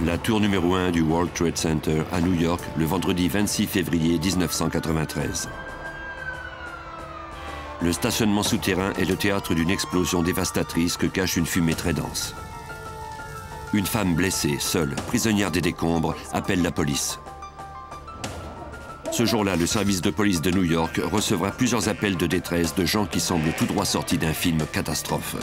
La tour numéro 1 du World Trade Center à New York le vendredi 26 février 1993. Le stationnement souterrain est le théâtre d'une explosion dévastatrice que cache une fumée très dense. Une femme blessée, seule, prisonnière des décombres, appelle la police. Ce jour-là, le service de police de New York recevra plusieurs appels de détresse de gens qui semblent tout droit sortis d'un film catastrophe.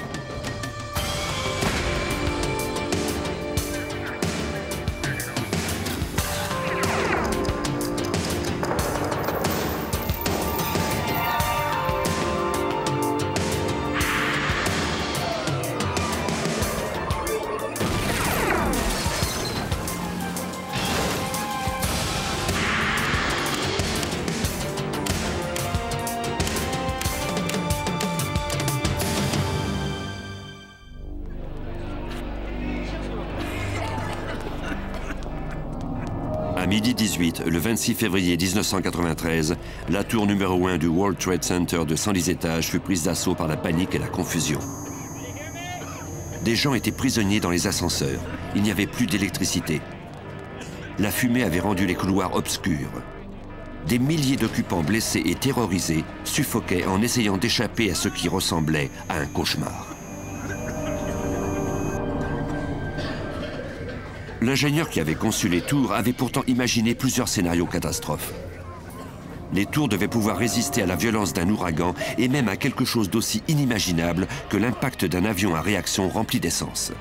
À midi 18, le 26 février 1993, la tour numéro 1 du World Trade Center de 110 étages fut prise d'assaut par la panique et la confusion. Des gens étaient prisonniers dans les ascenseurs. Il n'y avait plus d'électricité. La fumée avait rendu les couloirs obscurs. Des milliers d'occupants blessés et terrorisés suffoquaient en essayant d'échapper à ce qui ressemblait à un cauchemar. L'ingénieur qui avait conçu les tours avait pourtant imaginé plusieurs scénarios catastrophes. Les tours devaient pouvoir résister à la violence d'un ouragan et même à quelque chose d'aussi inimaginable que l'impact d'un avion à réaction rempli d'essence.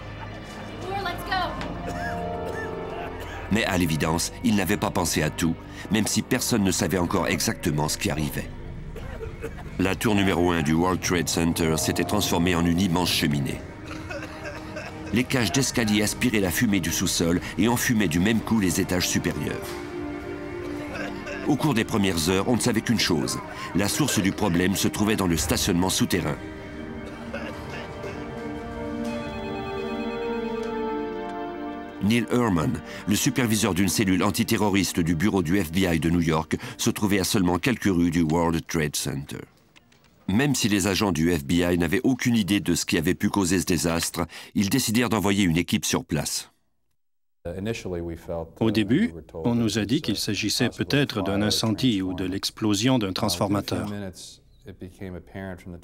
Mais à l'évidence, il n'avait pas pensé à tout, même si personne ne savait encore exactement ce qui arrivait. La tour numéro 1 du World Trade Center s'était transformée en une immense cheminée. Les cages d'escalier aspiraient la fumée du sous-sol et enfumaient du même coup les étages supérieurs. Au cours des premières heures, on ne savait qu'une chose. La source du problème se trouvait dans le stationnement souterrain. Neil Herman, le superviseur d'une cellule antiterroriste du bureau du FBI de New York, se trouvait à seulement quelques rues du World Trade Center. Même si les agents du FBI n'avaient aucune idée de ce qui avait pu causer ce désastre, ils décidèrent d'envoyer une équipe sur place. Au début, on nous a dit qu'il s'agissait peut-être d'un incendie ou de l'explosion d'un transformateur.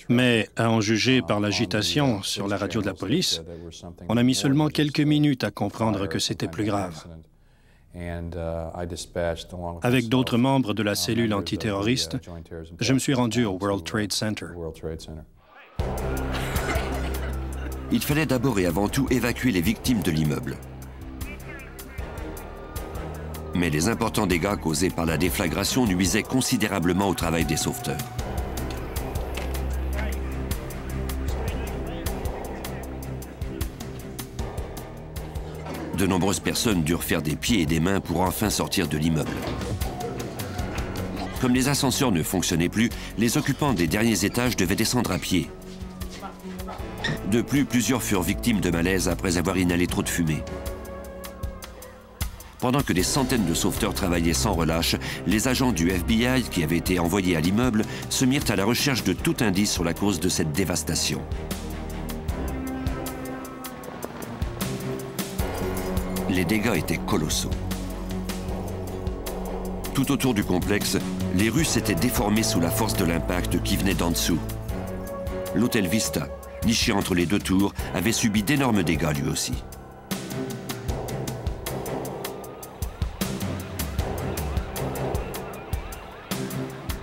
Mais, à en juger par l'agitation sur la radio de la police, on a mis seulement quelques minutes à comprendre que c'était plus grave. Avec d'autres membres de la cellule antiterroriste, je me suis rendu au World Trade Center. Il fallait d'abord et avant tout évacuer les victimes de l'immeuble. Mais les importants dégâts causés par la déflagration nuisaient considérablement au travail des sauveteurs. De nombreuses personnes durent faire des pieds et des mains pour enfin sortir de l'immeuble. Comme les ascenseurs ne fonctionnaient plus, les occupants des derniers étages devaient descendre à pied. De plus, plusieurs furent victimes de malaise après avoir inhalé trop de fumée. Pendant que des centaines de sauveteurs travaillaient sans relâche, les agents du FBI qui avaient été envoyés à l'immeuble se mirent à la recherche de tout indice sur la cause de cette dévastation. Les dégâts étaient colossaux. Tout autour du complexe, les rues s'étaient déformées sous la force de l'impact qui venait d'en dessous. L'hôtel Vista, niché entre les deux tours, avait subi d'énormes dégâts lui aussi.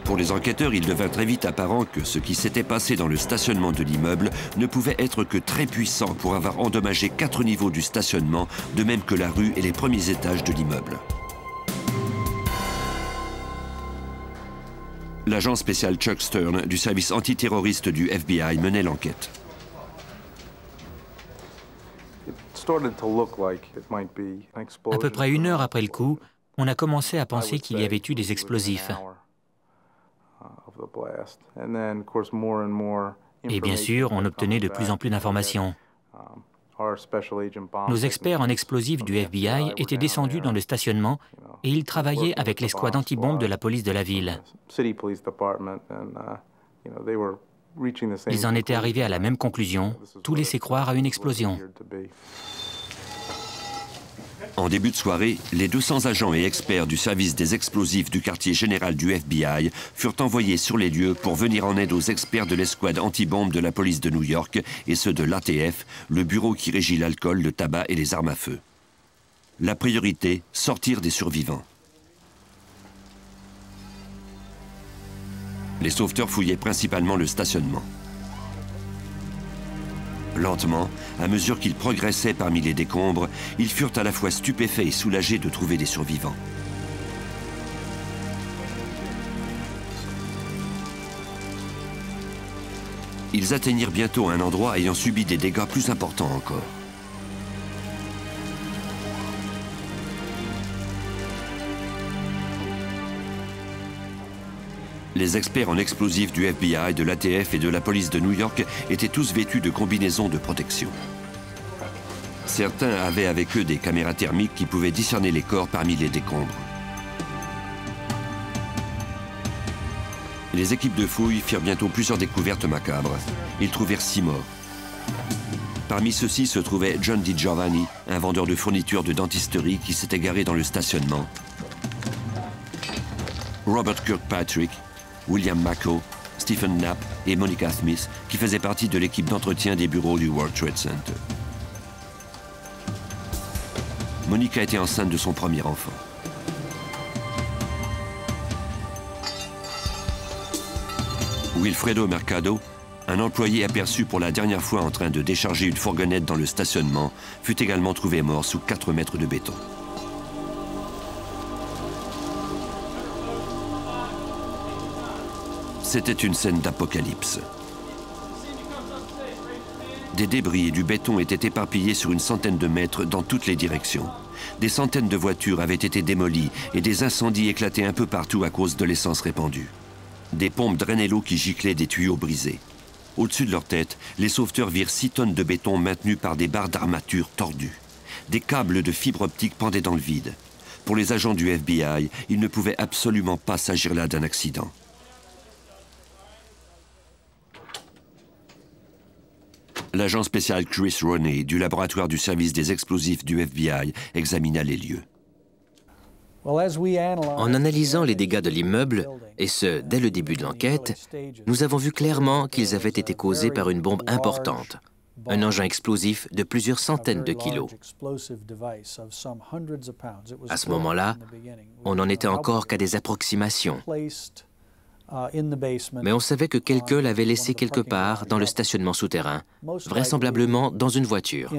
Pour les enquêteurs, il devint très vite apparent que ce qui s'était passé dans le stationnement de l'immeuble ne pouvait être que très puissant pour avoir endommagé 4 niveaux du stationnement, de même que la rue et les premiers étages de l'immeuble. L'agent spécial Chuck Stern du service antiterroriste du FBI menait l'enquête. À peu près 1 heure après le coup, on a commencé à penser qu'il y avait eu des explosifs. Et bien sûr, on obtenait de plus en plus d'informations. Nos experts en explosifs du FBI étaient descendus dans le stationnement et ils travaillaient avec l'escouade anti-bombe de la police de la ville. Ils en étaient arrivés à la même conclusion, tout laissait croire à une explosion. En début de soirée, les 200 agents et experts du service des explosifs du quartier général du FBI furent envoyés sur les lieux pour venir en aide aux experts de l'escouade antibombe de la police de New York et ceux de l'ATF, le bureau qui régit l'alcool, le tabac et les armes à feu. La priorité, sortir des survivants. Les sauveteurs fouillaient principalement le stationnement. Lentement, à mesure qu'ils progressaient parmi les décombres, ils furent à la fois stupéfaits et soulagés de trouver des survivants. Ils atteignirent bientôt un endroit ayant subi des dégâts plus importants encore. Les experts en explosifs du FBI, de l'ATF et de la police de New York étaient tous vêtus de combinaisons de protection. Certains avaient avec eux des caméras thermiques qui pouvaient discerner les corps parmi les décombres. Les équipes de fouilles firent bientôt plusieurs découvertes macabres. Ils trouvèrent 6 morts. Parmi ceux-ci se trouvait John DiGiovanni, un vendeur de fournitures de dentisterie qui s'était garé dans le stationnement. Robert Kirkpatrick, William Mako, Stephen Knapp et Monica Smith, qui faisaient partie de l'équipe d'entretien des bureaux du World Trade Center. Monica était enceinte de son premier enfant. Wilfredo Mercado, un employé aperçu pour la dernière fois en train de décharger une fourgonnette dans le stationnement, fut également trouvé mort sous 4 mètres de béton. C'était une scène d'apocalypse. Des débris et du béton étaient éparpillés sur une centaine de mètres dans toutes les directions. Des centaines de voitures avaient été démolies et des incendies éclataient un peu partout à cause de l'essence répandue. Des pompes drainaient l'eau qui giclait des tuyaux brisés. Au-dessus de leur tête, les sauveteurs virent 6 tonnes de béton maintenues par des barres d'armature tordues. Des câbles de fibre optique pendaient dans le vide. Pour les agents du FBI, il ne pouvait absolument pas s'agir là d'un accident. L'agent spécial Chris Roney du laboratoire du service des explosifs du FBI examina les lieux. En analysant les dégâts de l'immeuble, et ce, dès le début de l'enquête, nous avons vu clairement qu'ils avaient été causés par une bombe importante, un engin explosif de plusieurs centaines de kilos. À ce moment-là, on n'en était encore qu'à des approximations. Mais on savait que quelqu'un l'avait laissé quelque part dans le stationnement souterrain, vraisemblablement dans une voiture.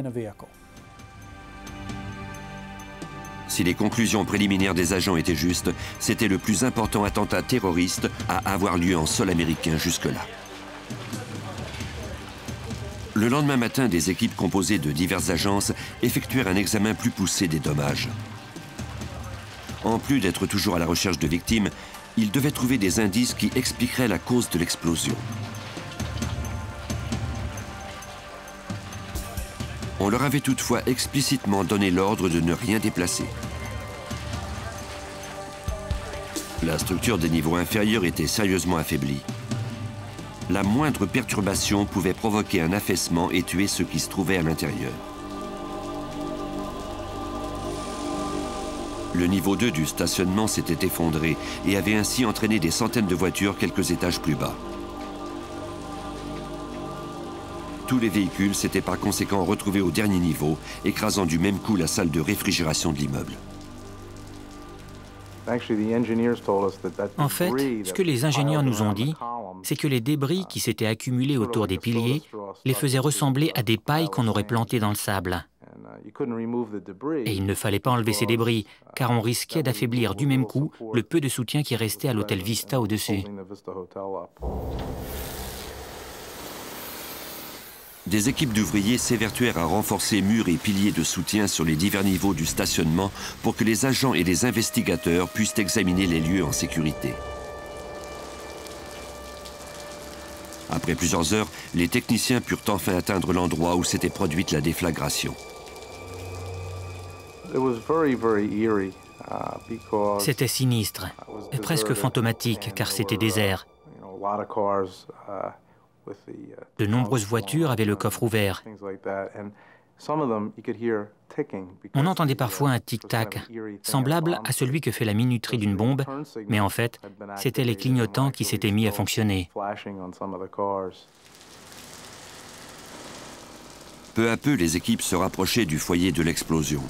Si les conclusions préliminaires des agents étaient justes, c'était le plus important attentat terroriste à avoir lieu en sol américain jusque-là. Le lendemain matin, des équipes composées de diverses agences effectuèrent un examen plus poussé des dommages. En plus d'être toujours à la recherche de victimes, ils devaient trouver des indices qui expliqueraient la cause de l'explosion. On leur avait toutefois explicitement donné l'ordre de ne rien déplacer. La structure des niveaux inférieurs était sérieusement affaiblie. La moindre perturbation pouvait provoquer un affaissement et tuer ceux qui se trouvaient à l'intérieur. Le niveau 2 du stationnement s'était effondré et avait ainsi entraîné des centaines de voitures quelques étages plus bas. Tous les véhicules s'étaient par conséquent retrouvés au dernier niveau, écrasant du même coup la salle de réfrigération de l'immeuble. En fait, ce que les ingénieurs nous ont dit, c'est que les débris qui s'étaient accumulés autour des piliers les faisaient ressembler à des pailles qu'on aurait plantées dans le sable. Et il ne fallait pas enlever ces débris, car on risquait d'affaiblir du même coup le peu de soutien qui restait à l'hôtel Vista au-dessus. Des équipes d'ouvriers s'évertuèrent à renforcer murs et piliers de soutien sur les divers niveaux du stationnement pour que les agents et les investigateurs puissent examiner les lieux en sécurité. Après plusieurs heures, les techniciens purent enfin atteindre l'endroit où s'était produite la déflagration. C'était sinistre, presque fantomatique, car c'était désert. De nombreuses voitures avaient le coffre ouvert. On entendait parfois un tic-tac, semblable à celui que fait la minuterie d'une bombe, mais en fait, c'étaient les clignotants qui s'étaient mis à fonctionner. Peu à peu, les équipes se rapprochaient du foyer de l'explosion.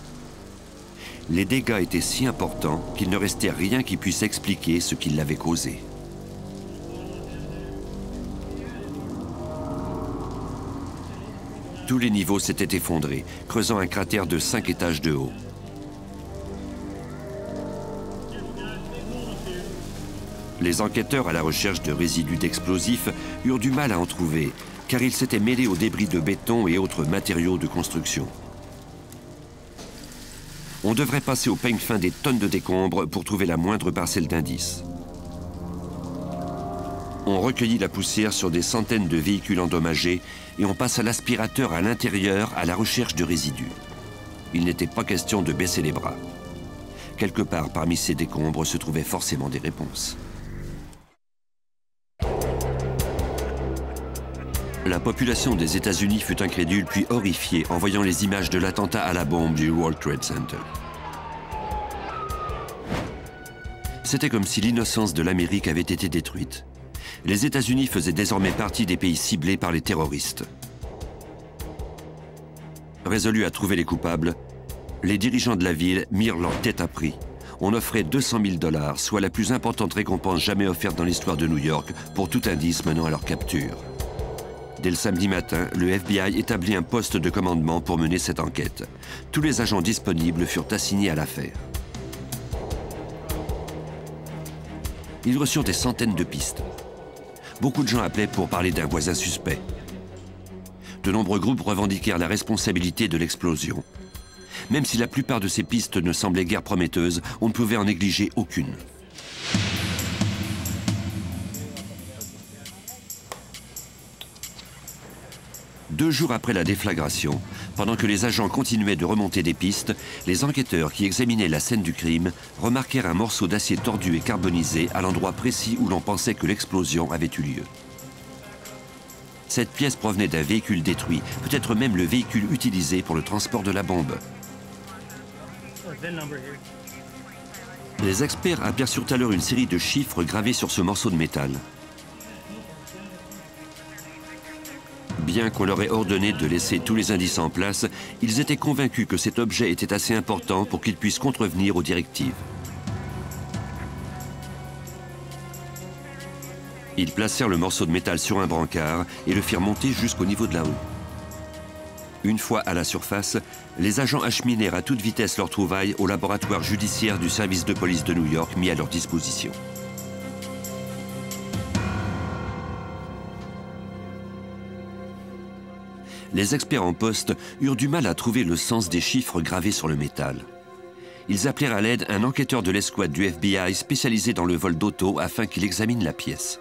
Les dégâts étaient si importants qu'il ne restait rien qui puisse expliquer ce qui l'avait causé. Tous les niveaux s'étaient effondrés, creusant un cratère de 5 étages de haut. Les enquêteurs à la recherche de résidus d'explosifs eurent du mal à en trouver, car ils s'étaient mêlés aux débris de béton et autres matériaux de construction. On devrait passer au peigne fin des tonnes de décombres pour trouver la moindre parcelle d'indices. On recueillit la poussière sur des centaines de véhicules endommagés et on passe à l'aspirateur à l'intérieur à la recherche de résidus. Il n'était pas question de baisser les bras. Quelque part parmi ces décombres se trouvaient forcément des réponses. La population des États-Unis fut incrédule puis horrifiée en voyant les images de l'attentat à la bombe du World Trade Center. C'était comme si l'innocence de l'Amérique avait été détruite. Les États-Unis faisaient désormais partie des pays ciblés par les terroristes. Résolus à trouver les coupables, les dirigeants de la ville mirent leur tête à prix. On offrait 200 000 $, soit la plus importante récompense jamais offerte dans l'histoire de New York, pour tout indice menant à leur capture. Dès le samedi matin, le FBI établit un poste de commandement pour mener cette enquête. Tous les agents disponibles furent assignés à l'affaire. Ils reçurent des centaines de pistes. Beaucoup de gens appelaient pour parler d'un voisin suspect. De nombreux groupes revendiquèrent la responsabilité de l'explosion. Même si la plupart de ces pistes ne semblaient guère prometteuses, on ne pouvait en négliger aucune. Deux jours après la déflagration, pendant que les agents continuaient de remonter des pistes, les enquêteurs qui examinaient la scène du crime remarquèrent un morceau d'acier tordu et carbonisé à l'endroit précis où l'on pensait que l'explosion avait eu lieu. Cette pièce provenait d'un véhicule détruit, peut-être même le véhicule utilisé pour le transport de la bombe. Les experts aperçurent alors une série de chiffres gravés sur ce morceau de métal. Bien qu'on leur ait ordonné de laisser tous les indices en place, ils étaient convaincus que cet objet était assez important pour qu'ils puissent contrevenir aux directives. Ils placèrent le morceau de métal sur un brancard et le firent monter jusqu'au niveau de la haut. Une fois à la surface, les agents acheminèrent à toute vitesse leurs trouvailles au laboratoire judiciaire du service de police de New York mis à leur disposition. Les experts en poste eurent du mal à trouver le sens des chiffres gravés sur le métal. Ils appelèrent à l'aide un enquêteur de l'escouade du FBI spécialisé dans le vol d'auto afin qu'il examine la pièce.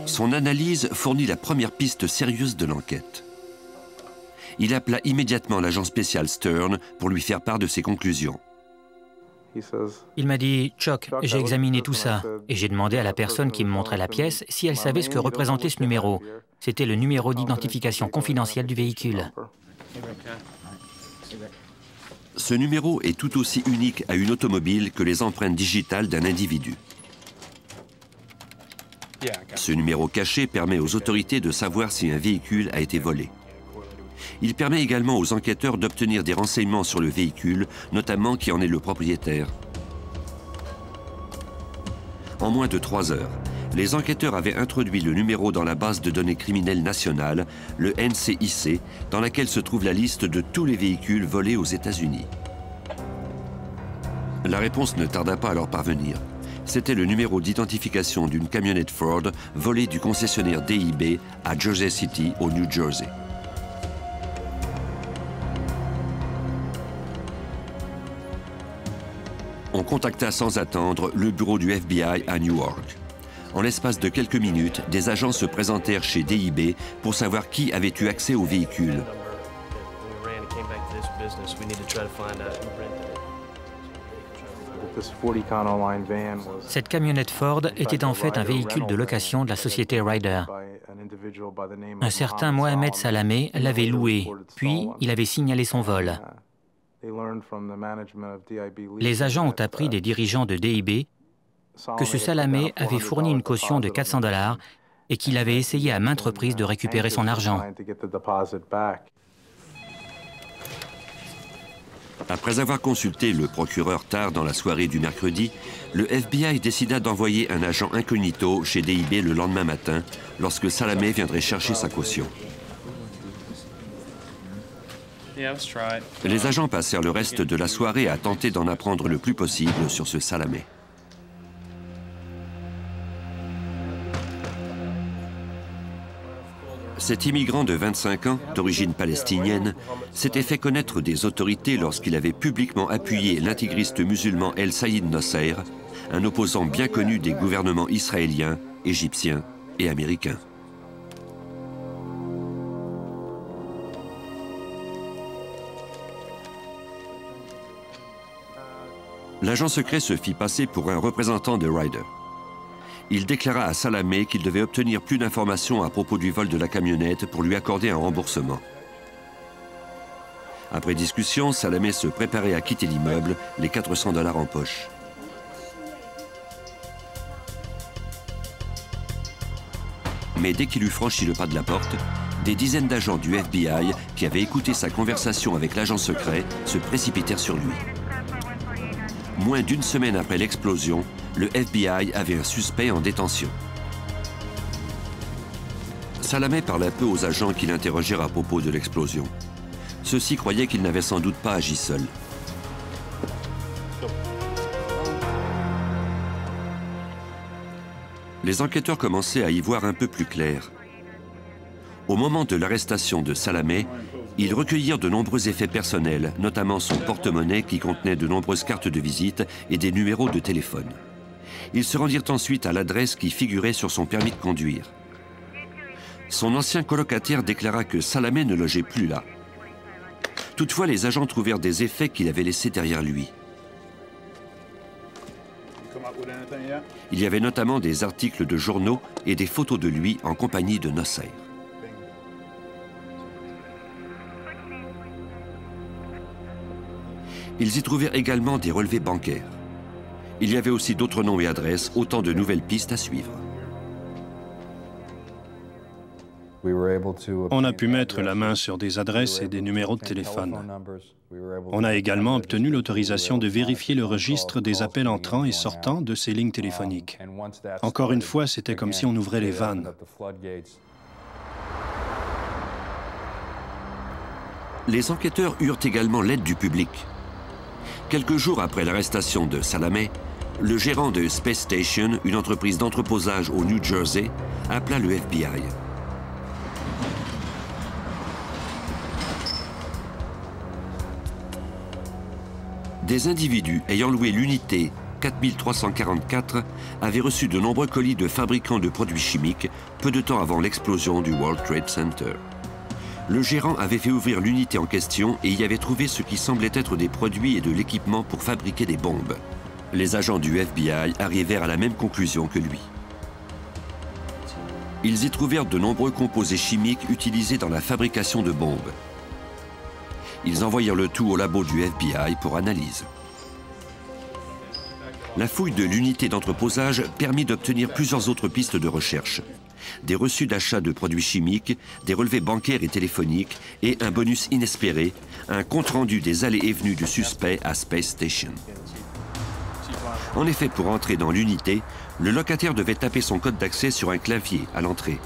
Son analyse fournit la première piste sérieuse de l'enquête. Il appela immédiatement l'agent spécial Stern pour lui faire part de ses conclusions. Il m'a dit « Chuck, j'ai examiné tout ça et j'ai demandé à la personne qui me montrait la pièce si elle savait ce que représentait ce numéro. C'était le numéro d'identification confidentiel du véhicule. » Ce numéro est tout aussi unique à une automobile que les empreintes digitales d'un individu. Ce numéro caché permet aux autorités de savoir si un véhicule a été volé. Il permet également aux enquêteurs d'obtenir des renseignements sur le véhicule, notamment qui en est le propriétaire. En moins de 3 heures, les enquêteurs avaient introduit le numéro dans la base de données criminelle nationale, le NCIC, dans laquelle se trouve la liste de tous les véhicules volés aux États-Unis. La réponse ne tarda pas à leur parvenir. C'était le numéro d'identification d'une camionnette Ford volée du concessionnaire DIB à Jersey City, au New Jersey. On contacta sans attendre le bureau du FBI à Newark. En l'espace de quelques minutes, des agents se présentèrent chez DIB pour savoir qui avait eu accès au véhicule. Cette camionnette Ford était en fait un véhicule de location de la société Ryder. Un certain Mohamed Salameh l'avait loué, puis il avait signalé son vol. Les agents ont appris des dirigeants de DIB que ce Salameh avait fourni une caution de 400 $ et qu'il avait essayé à maintes reprises de récupérer son argent. Après avoir consulté le procureur tard dans la soirée du mercredi, le FBI décida d'envoyer un agent incognito chez DIB le lendemain matin, lorsque Salameh viendrait chercher sa caution. Les agents passèrent le reste de la soirée à tenter d'en apprendre le plus possible sur ce Salameh. Cet immigrant de 25 ans, d'origine palestinienne, s'était fait connaître des autorités lorsqu'il avait publiquement appuyé l'intégriste musulman El Saïd Nosser, un opposant bien connu des gouvernements israéliens, égyptiens et américains. L'agent secret se fit passer pour un représentant de Ryder. Il déclara à Salameh qu'il devait obtenir plus d'informations à propos du vol de la camionnette pour lui accorder un remboursement. Après discussion, Salameh se préparait à quitter l'immeuble, les 400 $ en poche. Mais dès qu'il eut franchi le pas de la porte, des dizaines d'agents du FBI qui avaient écouté sa conversation avec l'agent secret se précipitèrent sur lui. Moins d'une semaine après l'explosion, le FBI avait un suspect en détention. Salameh parla peu aux agents qui l'interrogèrent à propos de l'explosion. Ceux-ci croyaient qu'il n'avait sans doute pas agi seul. Les enquêteurs commençaient à y voir un peu plus clair. Au moment de l'arrestation de Salameh, ils recueillirent de nombreux effets personnels, notamment son porte-monnaie qui contenait de nombreuses cartes de visite et des numéros de téléphone. Ils se rendirent ensuite à l'adresse qui figurait sur son permis de conduire. Son ancien colocataire déclara que Salameh ne logeait plus là. Toutefois, les agents trouvèrent des effets qu'il avait laissés derrière lui. Il y avait notamment des articles de journaux et des photos de lui en compagnie de Nosser. Ils y trouvèrent également des relevés bancaires. Il y avait aussi d'autres noms et adresses, autant de nouvelles pistes à suivre. On a pu mettre la main sur des adresses et des numéros de téléphone. On a également obtenu l'autorisation de vérifier le registre des appels entrants et sortants de ces lignes téléphoniques. Encore une fois, c'était comme si on ouvrait les vannes. Les enquêteurs eurent également l'aide du public. Quelques jours après l'arrestation de Salameh, le gérant de Space Station, une entreprise d'entreposage au New Jersey, appela le FBI. Des individus ayant loué l'unité 4344 avaient reçu de nombreux colis de fabricants de produits chimiques peu de temps avant l'explosion du World Trade Center. Le gérant avait fait ouvrir l'unité en question et y avait trouvé ce qui semblait être des produits et de l'équipement pour fabriquer des bombes. Les agents du FBI arrivèrent à la même conclusion que lui. Ils y trouvèrent de nombreux composés chimiques utilisés dans la fabrication de bombes. Ils envoyèrent le tout au labo du FBI pour analyse. La fouille de l'unité d'entreposage permit d'obtenir plusieurs autres pistes de recherche. Des reçus d'achat de produits chimiques, des relevés bancaires et téléphoniques et un bonus inespéré, un compte-rendu des allées et venues du suspect à Space Station. En effet, pour entrer dans l'unité, le locataire devait taper son code d'accès sur un clavier à l'entrée.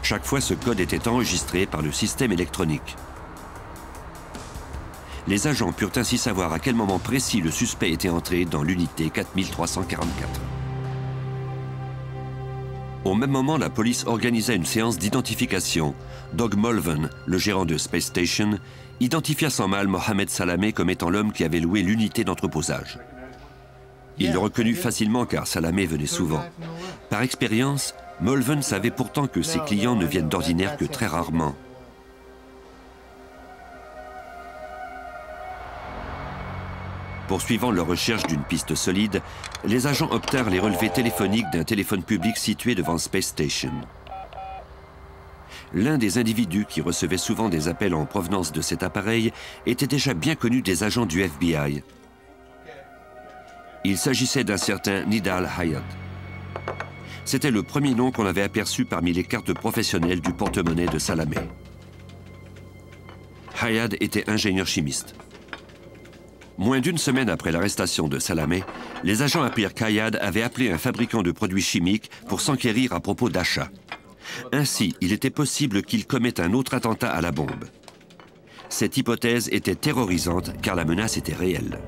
Chaque fois, ce code était enregistré par le système électronique. Les agents purent ainsi savoir à quel moment précis le suspect était entré dans l'unité 4344. Au même moment, la police organisa une séance d'identification. Doug Mulvan, le gérant de Space Station, identifia sans mal Mohamed Salameh comme étant l'homme qui avait loué l'unité d'entreposage. Il le reconnut facilement car Salameh venait souvent. Par expérience, Mulvan savait pourtant que ses clients ne viennent d'ordinaire que très rarement. Poursuivant leur recherche d'une piste solide, les agents obtinrent les relevés téléphoniques d'un téléphone public situé devant Space Station. L'un des individus qui recevait souvent des appels en provenance de cet appareil était déjà bien connu des agents du FBI. Il s'agissait d'un certain Nidal Hayat. C'était le premier nom qu'on avait aperçu parmi les cartes professionnelles du porte-monnaie de Salamé. Hayat était ingénieur chimiste. Moins d'une semaine après l'arrestation de Salamé, les agents apprirent qu'Hayat avait appelé un fabricant de produits chimiques pour s'enquérir à propos d'achats. Ainsi, il était possible qu'il commette un autre attentat à la bombe. Cette hypothèse était terrorisante car la menace était réelle.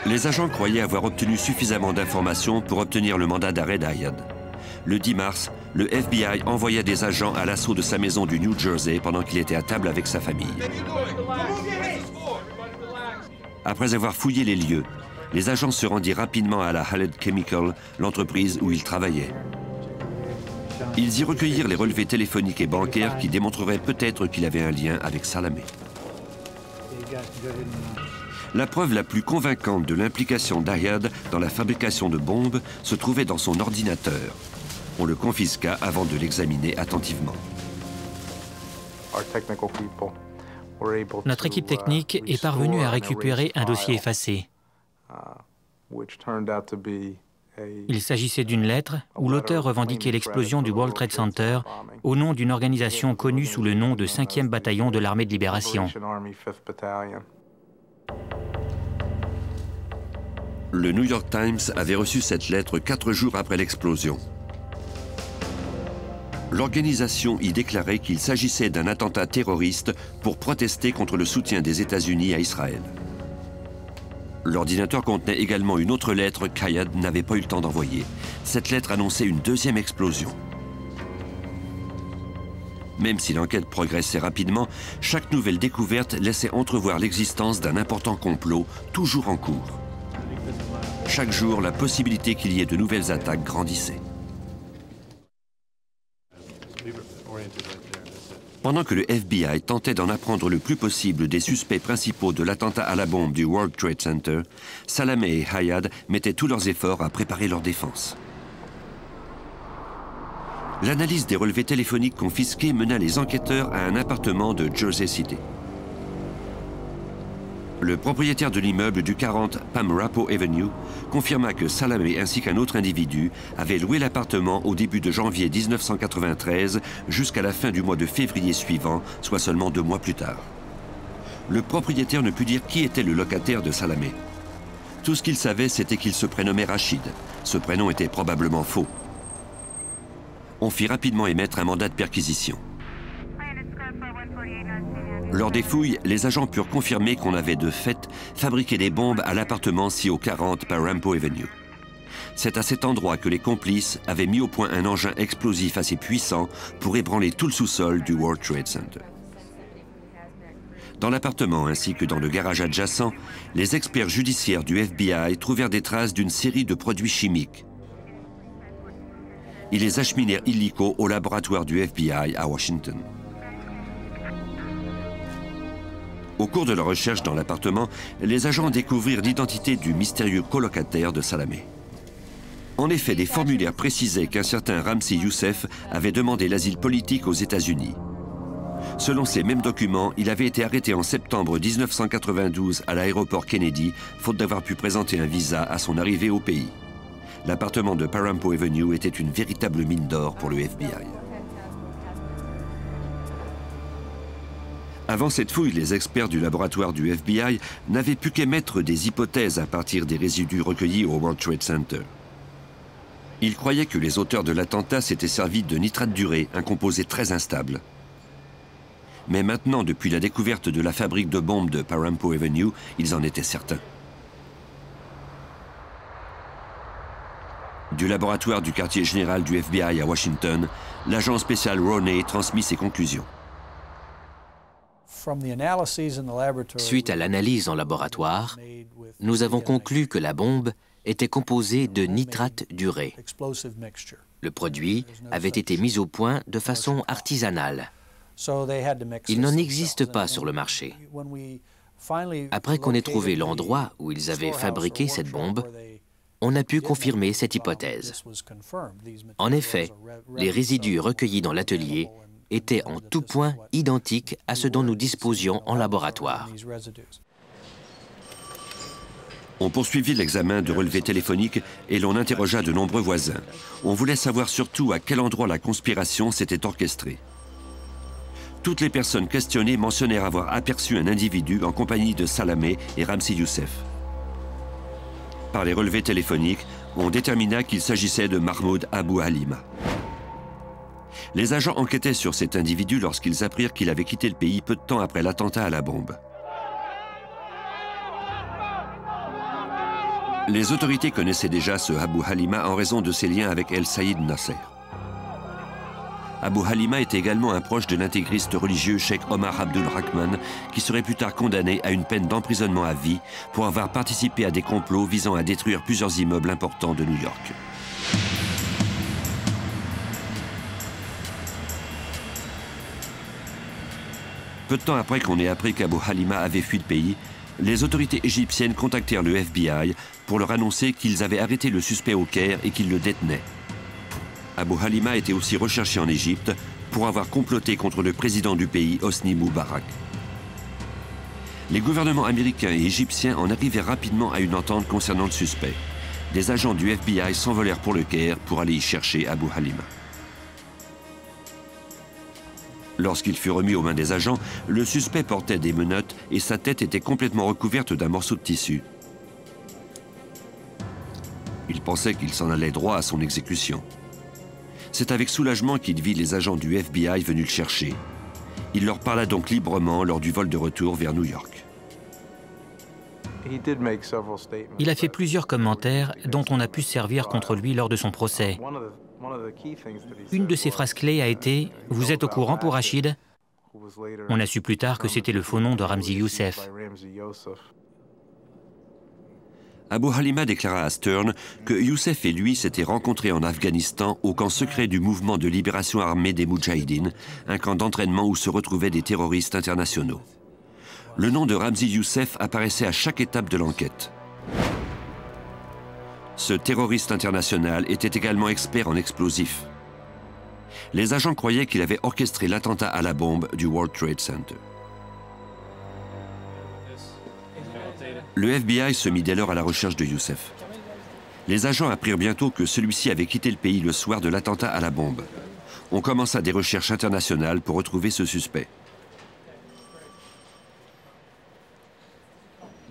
Les agents croyaient avoir obtenu suffisamment d'informations pour obtenir le mandat d'arrêt d'Hayat. Le 10 mars, le FBI envoya des agents à l'assaut de sa maison du New Jersey pendant qu'il était à table avec sa famille. Après avoir fouillé les lieux, les agents se rendirent rapidement à la Haled Chemical, l'entreprise où ils travaillaient. Ils y recueillirent les relevés téléphoniques et bancaires qui démontreraient peut-être qu'il avait un lien avec Salamé. La preuve la plus convaincante de l'implication d'Hayat dans la fabrication de bombes se trouvait dans son ordinateur. On le confisqua avant de l'examiner attentivement. Notre équipe technique est parvenue à récupérer un dossier effacé. Il s'agissait d'une lettre où l'auteur revendiquait l'explosion du World Trade Center au nom d'une organisation connue sous le nom de 5e bataillon de l'armée de libération. Le New York Times avait reçu cette lettre 4 jours après l'explosion. L'organisation y déclarait qu'il s'agissait d'un attentat terroriste pour protester contre le soutien des États-Unis à Israël. L'ordinateur contenait également une autre lettre qu'Hayat n'avait pas eu le temps d'envoyer. Cette lettre annonçait une deuxième explosion. Même si l'enquête progressait rapidement, chaque nouvelle découverte laissait entrevoir l'existence d'un important complot toujours en cours. Chaque jour, la possibilité qu'il y ait de nouvelles attaques grandissait. Pendant que le FBI tentait d'en apprendre le plus possible des suspects principaux de l'attentat à la bombe du World Trade Center, Salamé et Hayat mettaient tous leurs efforts à préparer leur défense. L'analyse des relevés téléphoniques confisqués mena les enquêteurs à un appartement de Jersey City. Le propriétaire de l'immeuble du 40 Pamrapo Avenue confirma que Salamé ainsi qu'un autre individu avaient loué l'appartement au début de janvier 1993 jusqu'à la fin du mois de février suivant, soit seulement 2 mois plus tard. Le propriétaire ne put dire qui était le locataire de Salamé. Tout ce qu'il savait, c'était qu'il se prénommait Rachid. Ce prénom était probablement faux. On fit rapidement émettre un mandat de perquisition. Lors des fouilles, les agents purent confirmer qu'on avait de fait fabriqué des bombes à l'appartement situé au 40 Pamrapo Avenue. C'est à cet endroit que les complices avaient mis au point un engin explosif assez puissant pour ébranler tout le sous-sol du World Trade Center. Dans l'appartement ainsi que dans le garage adjacent, les experts judiciaires du FBI trouvèrent des traces d'une série de produits chimiques. Ils les acheminèrent illico au laboratoire du FBI à Washington. Au cours de leur recherche dans l'appartement, les agents découvrirent l'identité du mystérieux colocataire de Salamé. En effet, des formulaires précisaient qu'un certain Ramzi Youssef avait demandé l'asile politique aux États-Unis. Selon ces mêmes documents, il avait été arrêté en septembre 1992 à l'aéroport Kennedy, faute d'avoir pu présenter un visa à son arrivée au pays. L'appartement de Pamrapo Avenue était une véritable mine d'or pour le FBI. Avant cette fouille, les experts du laboratoire du FBI n'avaient pu qu'émettre des hypothèses à partir des résidus recueillis au World Trade Center. Ils croyaient que les auteurs de l'attentat s'étaient servis de nitrate d'urée, un composé très instable. Mais maintenant, depuis la découverte de la fabrique de bombes de Pamrapo Avenue, ils en étaient certains. Du laboratoire du quartier général du FBI à Washington, l'agent spécial Roney transmit ses conclusions. Suite à l'analyse en laboratoire, nous avons conclu que la bombe était composée de nitrate d'urée. Le produit avait été mis au point de façon artisanale. Il n'en existe pas sur le marché. Après qu'on ait trouvé l'endroit où ils avaient fabriqué cette bombe, on a pu confirmer cette hypothèse. En effet, les résidus recueillis dans l'atelier étaient en tout point identiques à ceux dont nous disposions en laboratoire. On poursuivit l'examen de relevés téléphoniques et l'on interrogea de nombreux voisins. On voulait savoir surtout à quel endroit la conspiration s'était orchestrée. Toutes les personnes questionnées mentionnèrent avoir aperçu un individu en compagnie de Salameh et Ramzi Youssef. Par les relevés téléphoniques, on détermina qu'il s'agissait de Mahmoud Abou Halima. Les agents enquêtaient sur cet individu lorsqu'ils apprirent qu'il avait quitté le pays peu de temps après l'attentat à la bombe. Les autorités connaissaient déjà ce Abou Halima en raison de ses liens avec El Saïd Nasser. Abou Halima était également un proche de l'intégriste religieux Cheikh Omar Abdul Rahman, qui serait plus tard condamné à une peine d'emprisonnement à vie pour avoir participé à des complots visant à détruire plusieurs immeubles importants de New York. Peu de temps après qu'on ait appris qu'Abou Halima avait fui le pays, les autorités égyptiennes contactèrent le FBI pour leur annoncer qu'ils avaient arrêté le suspect au Caire et qu'ils le détenaient. Abou Halima était aussi recherché en Égypte pour avoir comploté contre le président du pays, Hosni Moubarak. Les gouvernements américains et égyptiens en arrivèrent rapidement à une entente concernant le suspect. Des agents du FBI s'envolèrent pour le Caire pour aller y chercher Abou Halima. Lorsqu'il fut remis aux mains des agents, le suspect portait des menottes et sa tête était complètement recouverte d'un morceau de tissu. Il pensait qu'il s'en allait droit à son exécution. C'est avec soulagement qu'il vit les agents du FBI venus le chercher. Il leur parla donc librement lors du vol de retour vers New York. Il a fait plusieurs commentaires dont on a pu se servir contre lui lors de son procès. Une de ses phrases clés a été « Vous êtes au courant pour Rachid ?» On a su plus tard que c'était le faux nom de Ramzi Youssef. Abou Halima déclara à Stern que Youssef et lui s'étaient rencontrés en Afghanistan au camp secret du mouvement de libération armée des Moudjahidines, un camp d'entraînement où se retrouvaient des terroristes internationaux. Le nom de Ramzi Youssef apparaissait à chaque étape de l'enquête. Ce terroriste international était également expert en explosifs. Les agents croyaient qu'il avait orchestré l'attentat à la bombe du World Trade Center. Le FBI se mit dès lors à la recherche de Youssef. Les agents apprirent bientôt que celui-ci avait quitté le pays le soir de l'attentat à la bombe. On commença des recherches internationales pour retrouver ce suspect.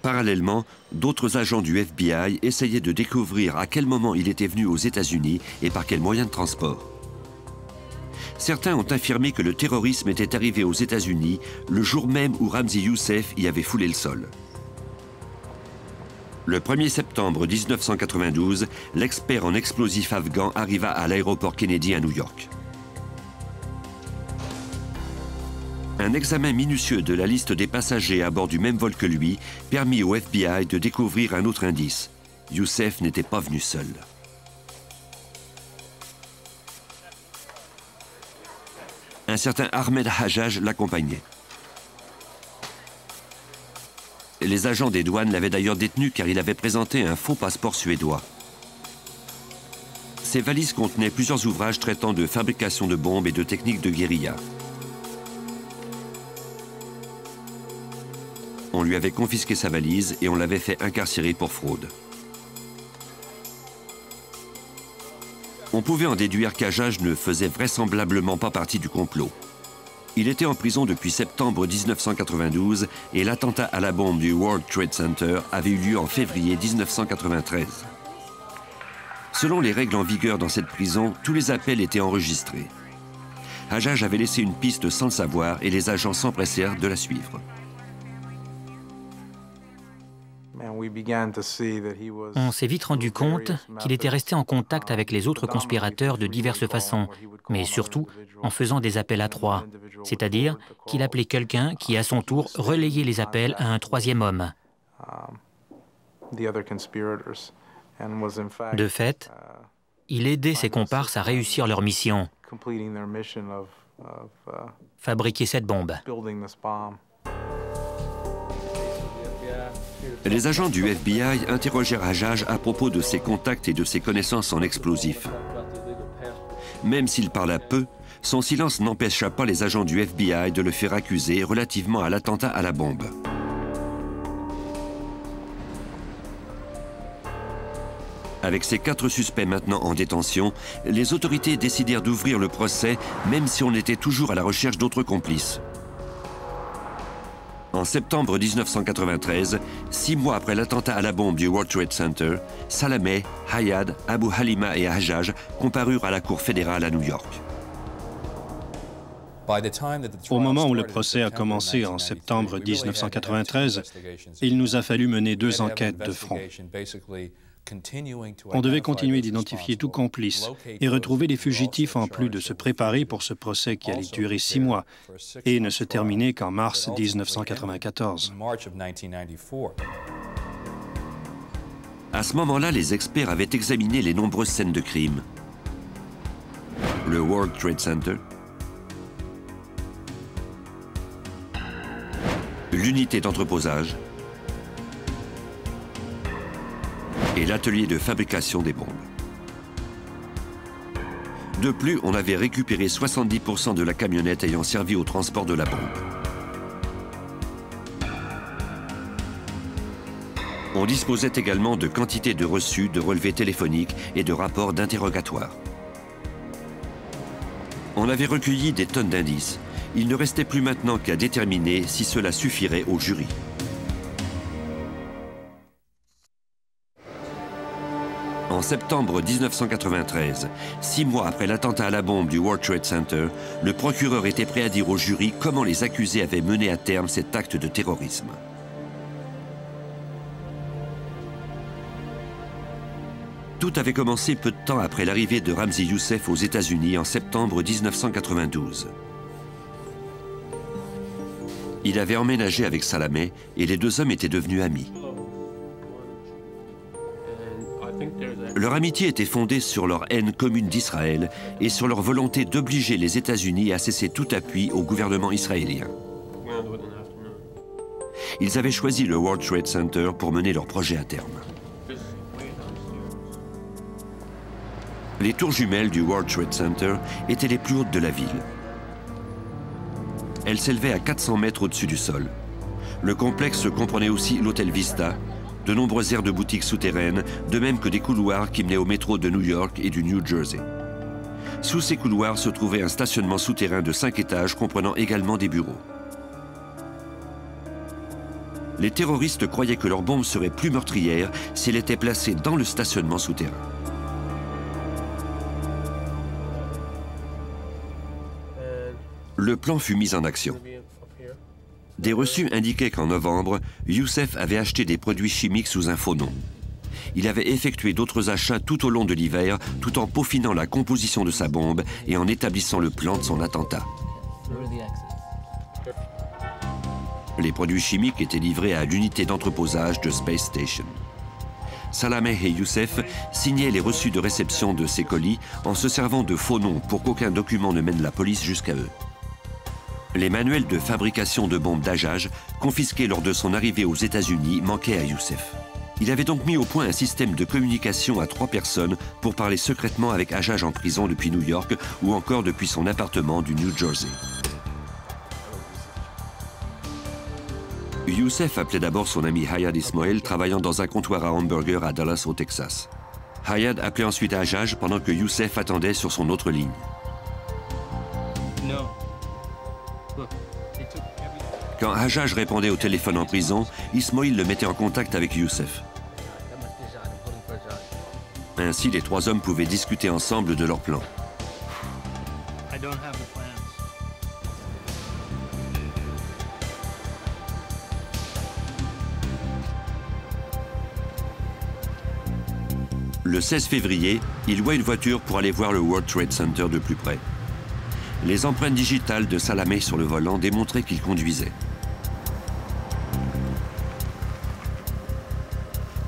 Parallèlement, d'autres agents du FBI essayaient de découvrir à quel moment il était venu aux États-Unis et par quel moyen de transport. Certains ont affirmé que le terrorisme était arrivé aux États-Unis le jour même où Ramzi Youssef y avait foulé le sol. Le 1er septembre 1992, l'expert en explosifs afghan arriva à l'aéroport Kennedy à New York. Un examen minutieux de la liste des passagers à bord du même vol que lui permit au FBI de découvrir un autre indice. Youssef n'était pas venu seul. Un certain Ahmed Hajjaj l'accompagnait. Les agents des douanes l'avaient d'ailleurs détenu car il avait présenté un faux passeport suédois. Ses valises contenaient plusieurs ouvrages traitant de fabrication de bombes et de techniques de guérilla. On lui avait confisqué sa valise et on l'avait fait incarcérer pour fraude. On pouvait en déduire qu'Hajjaj ne faisait vraisemblablement pas partie du complot. Il était en prison depuis septembre 1992 et l'attentat à la bombe du World Trade Center avait eu lieu en février 1993. Selon les règles en vigueur dans cette prison, tous les appels étaient enregistrés. Hajjaj avait laissé une piste sans le savoir et les agents s'empressèrent de la suivre. On s'est vite rendu compte qu'il était resté en contact avec les autres conspirateurs de diverses façons, mais surtout en faisant des appels à trois, c'est-à-dire qu'il appelait quelqu'un qui, à son tour, relayait les appels à un troisième homme. De fait, Il aidait ses comparses à réussir leur mission, fabriquer cette bombe. Les agents du FBI interrogèrent Hajjaj à propos de ses contacts et de ses connaissances en explosifs. Même s'il parla peu, son silence n'empêcha pas les agents du FBI de le faire accuser relativement à l'attentat à la bombe. Avec ces 4 suspects maintenant en détention, les autorités décidèrent d'ouvrir le procès, même si on était toujours à la recherche d'autres complices. En septembre 1993, 6 mois après l'attentat à la bombe du World Trade Center, Salameh, Hayad, Abu Halima et Hajjaj comparurent à la Cour fédérale à New York. Au moment où le procès a commencé en septembre 1993, il nous a fallu mener 2 enquêtes de front. On devait continuer d'identifier tout complice et retrouver les fugitifs en plus de se préparer pour ce procès qui allait durer 6 mois et ne se terminer qu'en mars 1994. À ce moment-là, les experts avaient examiné les nombreuses scènes de crime. Le World Trade Center, l'unité d'entreposage et l'atelier de fabrication des bombes. De plus, on avait récupéré 70% de la camionnette ayant servi au transport de la bombe. On disposait également de quantités de reçus, de relevés téléphoniques et de rapports d'interrogatoire. On avait recueilli des tonnes d'indices. Il ne restait plus maintenant qu'à déterminer si cela suffirait au jury. En septembre 1993, 6 mois après l'attentat à la bombe du World Trade Center, le procureur était prêt à dire au jury comment les accusés avaient mené à terme cet acte de terrorisme. Tout avait commencé peu de temps après l'arrivée de Ramzi Youssef aux États-Unis en septembre 1992. Il avait emménagé avec Salameh et les 2 hommes étaient devenus amis. Leur amitié était fondée sur leur haine commune d'Israël et sur leur volonté d'obliger les États-Unis à cesser tout appui au gouvernement israélien. Ils avaient choisi le World Trade Center pour mener leur projet à terme. Les tours jumelles du World Trade Center étaient les plus hautes de la ville. Elles s'élevaient à 400 mètres au-dessus du sol. Le complexe comprenait aussi l'hôtel Vista, de nombreuses aires de boutiques souterraines, de même que des couloirs qui menaient au métro de New York et du New Jersey. Sous ces couloirs se trouvait un stationnement souterrain de 5 étages comprenant également des bureaux. Les terroristes croyaient que leur bombe serait plus meurtrière si elle était placée dans le stationnement souterrain. Le plan fut mis en action. Des reçus indiquaient qu'en novembre, Youssef avait acheté des produits chimiques sous un faux nom. Il avait effectué d'autres achats tout au long de l'hiver, tout en peaufinant la composition de sa bombe et en établissant le plan de son attentat. Les produits chimiques étaient livrés à l'unité d'entreposage de Space Station. Salameh et Youssef signaient les reçus de réception de ces colis en se servant de faux noms pour qu'aucun document ne mène la police jusqu'à eux. Les manuels de fabrication de bombes d'Hajjaj, confisqués lors de son arrivée aux États-Unis, manquaient à Youssef. Il avait donc mis au point un système de communication à 3 personnes pour parler secrètement avec Hajjaj en prison depuis New York ou encore depuis son appartement du New Jersey. Youssef appelait d'abord son ami Hayad Ismail, travaillant dans un comptoir à hamburger à Dallas, au Texas. Hayad appelait ensuite Hajjaj pendant que Youssef attendait sur son autre ligne. Quand Hajjaj répondait au téléphone en prison, Ismail le mettait en contact avec Youssef. Ainsi, les 3 hommes pouvaient discuter ensemble de leur plan. Le 16 février, il loua une voiture pour aller voir le World Trade Center de plus près. Les empreintes digitales de Salameh sur le volant démontraient qu'il conduisait.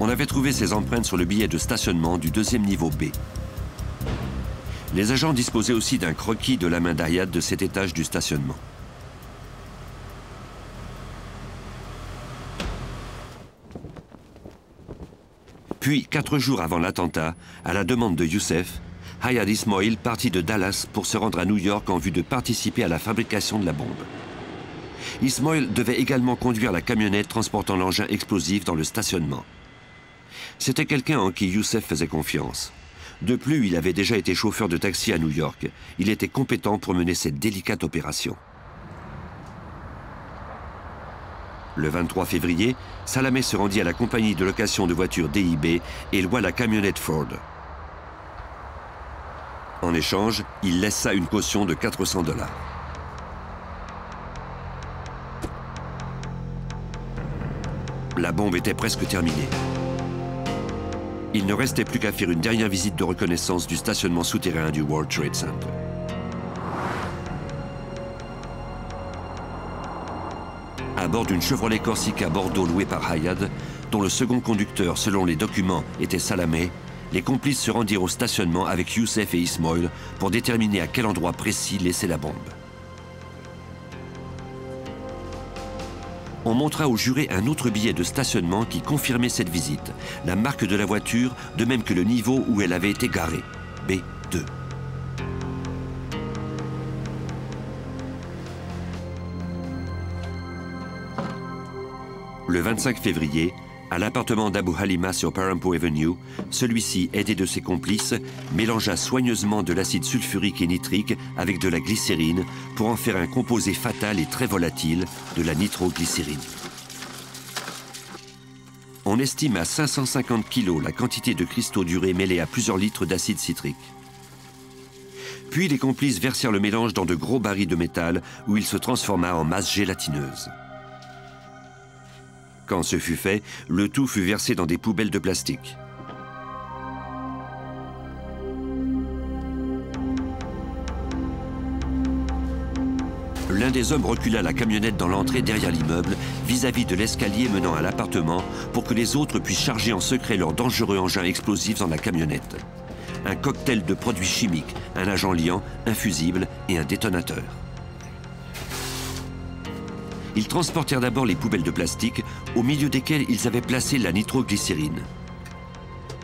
On avait trouvé ces empreintes sur le billet de stationnement du 2e niveau B. Les agents disposaient aussi d'un croquis de la main d'Ayad de cet étage du stationnement. Puis, 4 jours avant l'attentat, à la demande de Youssef, Hayat Ismail partit de Dallas pour se rendre à New York en vue de participer à la fabrication de la bombe. Ismail devait également conduire la camionnette transportant l'engin explosif dans le stationnement. C'était quelqu'un en qui Youssef faisait confiance. De plus, il avait déjà été chauffeur de taxi à New York. Il était compétent pour mener cette délicate opération. Le 23 février, Salameh se rendit à la compagnie de location de voitures DIB et loua la camionnette Ford. En échange, il laissa une caution de $400. La bombe était presque terminée. Il ne restait plus qu'à faire une dernière visite de reconnaissance du stationnement souterrain du World Trade Center. À bord d'une Chevrolet Corsica Bordeaux louée par Hayat, dont le second conducteur, selon les documents, était Salameh, les complices se rendirent au stationnement avec Youssef et Ismail pour déterminer à quel endroit précis laisser la bombe. On montra aux jurés un autre billet de stationnement qui confirmait cette visite, la marque de la voiture, de même que le niveau où elle avait été garée, B2. Le 25 février, à l'appartement d'Abu Halima sur Parampo Avenue, celui-ci, aidé de ses complices, mélangea soigneusement de l'acide sulfurique et nitrique avec de la glycérine pour en faire un composé fatal et très volatile, de la nitroglycérine. On estime à 550 kg la quantité de cristaux d'urée mêlés à plusieurs litres d'acide citrique. Puis les complices versèrent le mélange dans de gros barils de métal où il se transforma en masse gélatineuse. Quand ce fut fait, le tout fut versé dans des poubelles de plastique. L'un des hommes recula la camionnette dans l'entrée derrière l'immeuble, vis-à-vis de l'escalier menant à l'appartement, pour que les autres puissent charger en secret leurs dangereux engins explosifs dans la camionnette. Un cocktail de produits chimiques, un agent liant, un fusible et un détonateur. Ils transportèrent d'abord les poubelles de plastique, au milieu desquelles ils avaient placé la nitroglycérine.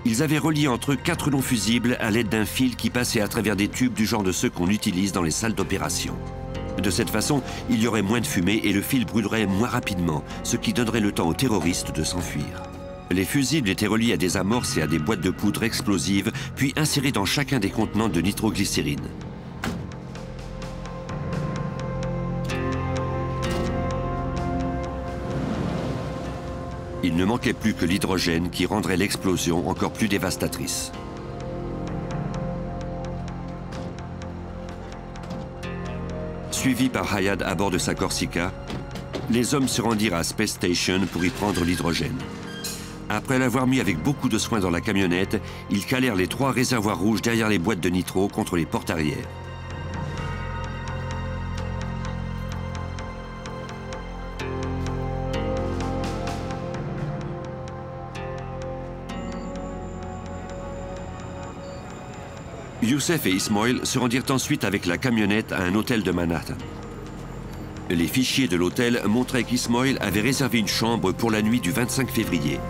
Ils avaient relié entre eux 4 longs fusibles à l'aide d'un fil qui passait à travers des tubes du genre de ceux qu'on utilise dans les salles d'opération. De cette façon, il y aurait moins de fumée et le fil brûlerait moins rapidement, ce qui donnerait le temps aux terroristes de s'enfuir. Les fusibles étaient reliés à des amorces et à des boîtes de poudre explosives, puis insérés dans chacun des contenants de nitroglycérine. Il ne manquait plus que l'hydrogène qui rendrait l'explosion encore plus dévastatrice. Suivis par Hayat à bord de sa Corsica, les hommes se rendirent à Space Station pour y prendre l'hydrogène. Après l'avoir mis avec beaucoup de soin dans la camionnette, ils calèrent les 3 réservoirs rouges derrière les boîtes de nitro contre les portes arrière. Youssef et Ismail se rendirent ensuite avec la camionnette à un hôtel de Manhattan. Les fichiers de l'hôtel montraient qu'Ismail avait réservé une chambre pour la nuit du 25 février.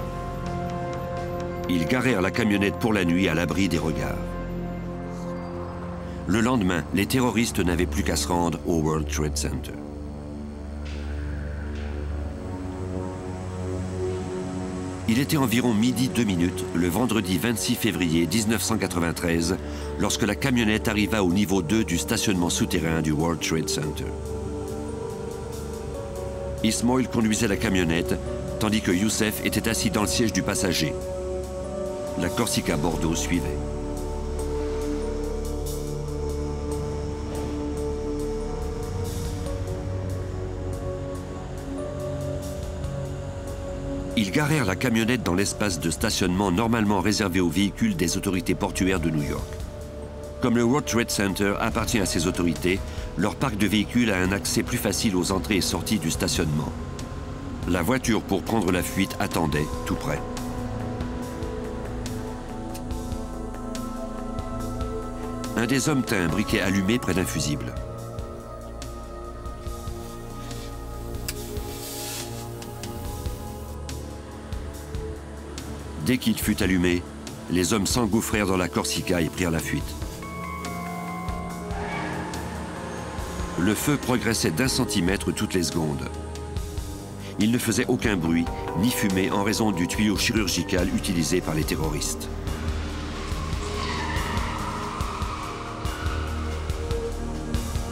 Ils garèrent la camionnette pour la nuit à l'abri des regards. Le lendemain, les terroristes n'avaient plus qu'à se rendre au World Trade Center. Il était environ 12h02 le vendredi 26 février 1993 lorsque la camionnette arriva au niveau 2 du stationnement souterrain du World Trade Center. Ismail conduisait la camionnette tandis que Youssef était assis dans le siège du passager. La Corsica Bordeaux suivait. Ils garèrent la camionnette dans l'espace de stationnement normalement réservé aux véhicules des autorités portuaires de New York. Comme le World Trade Center appartient à ces autorités, leur parc de véhicules a un accès plus facile aux entrées et sorties du stationnement. La voiture pour prendre la fuite attendait tout près. Un des hommes tint un briquet allumé près d'un fusible. Dès qu'il fut allumé, les hommes s'engouffrèrent dans la Corsica et prirent la fuite. Le feu progressait d'1 centimètre toutes les secondes. Il ne faisait aucun bruit, ni fumée en raison du tuyau chirurgical utilisé par les terroristes.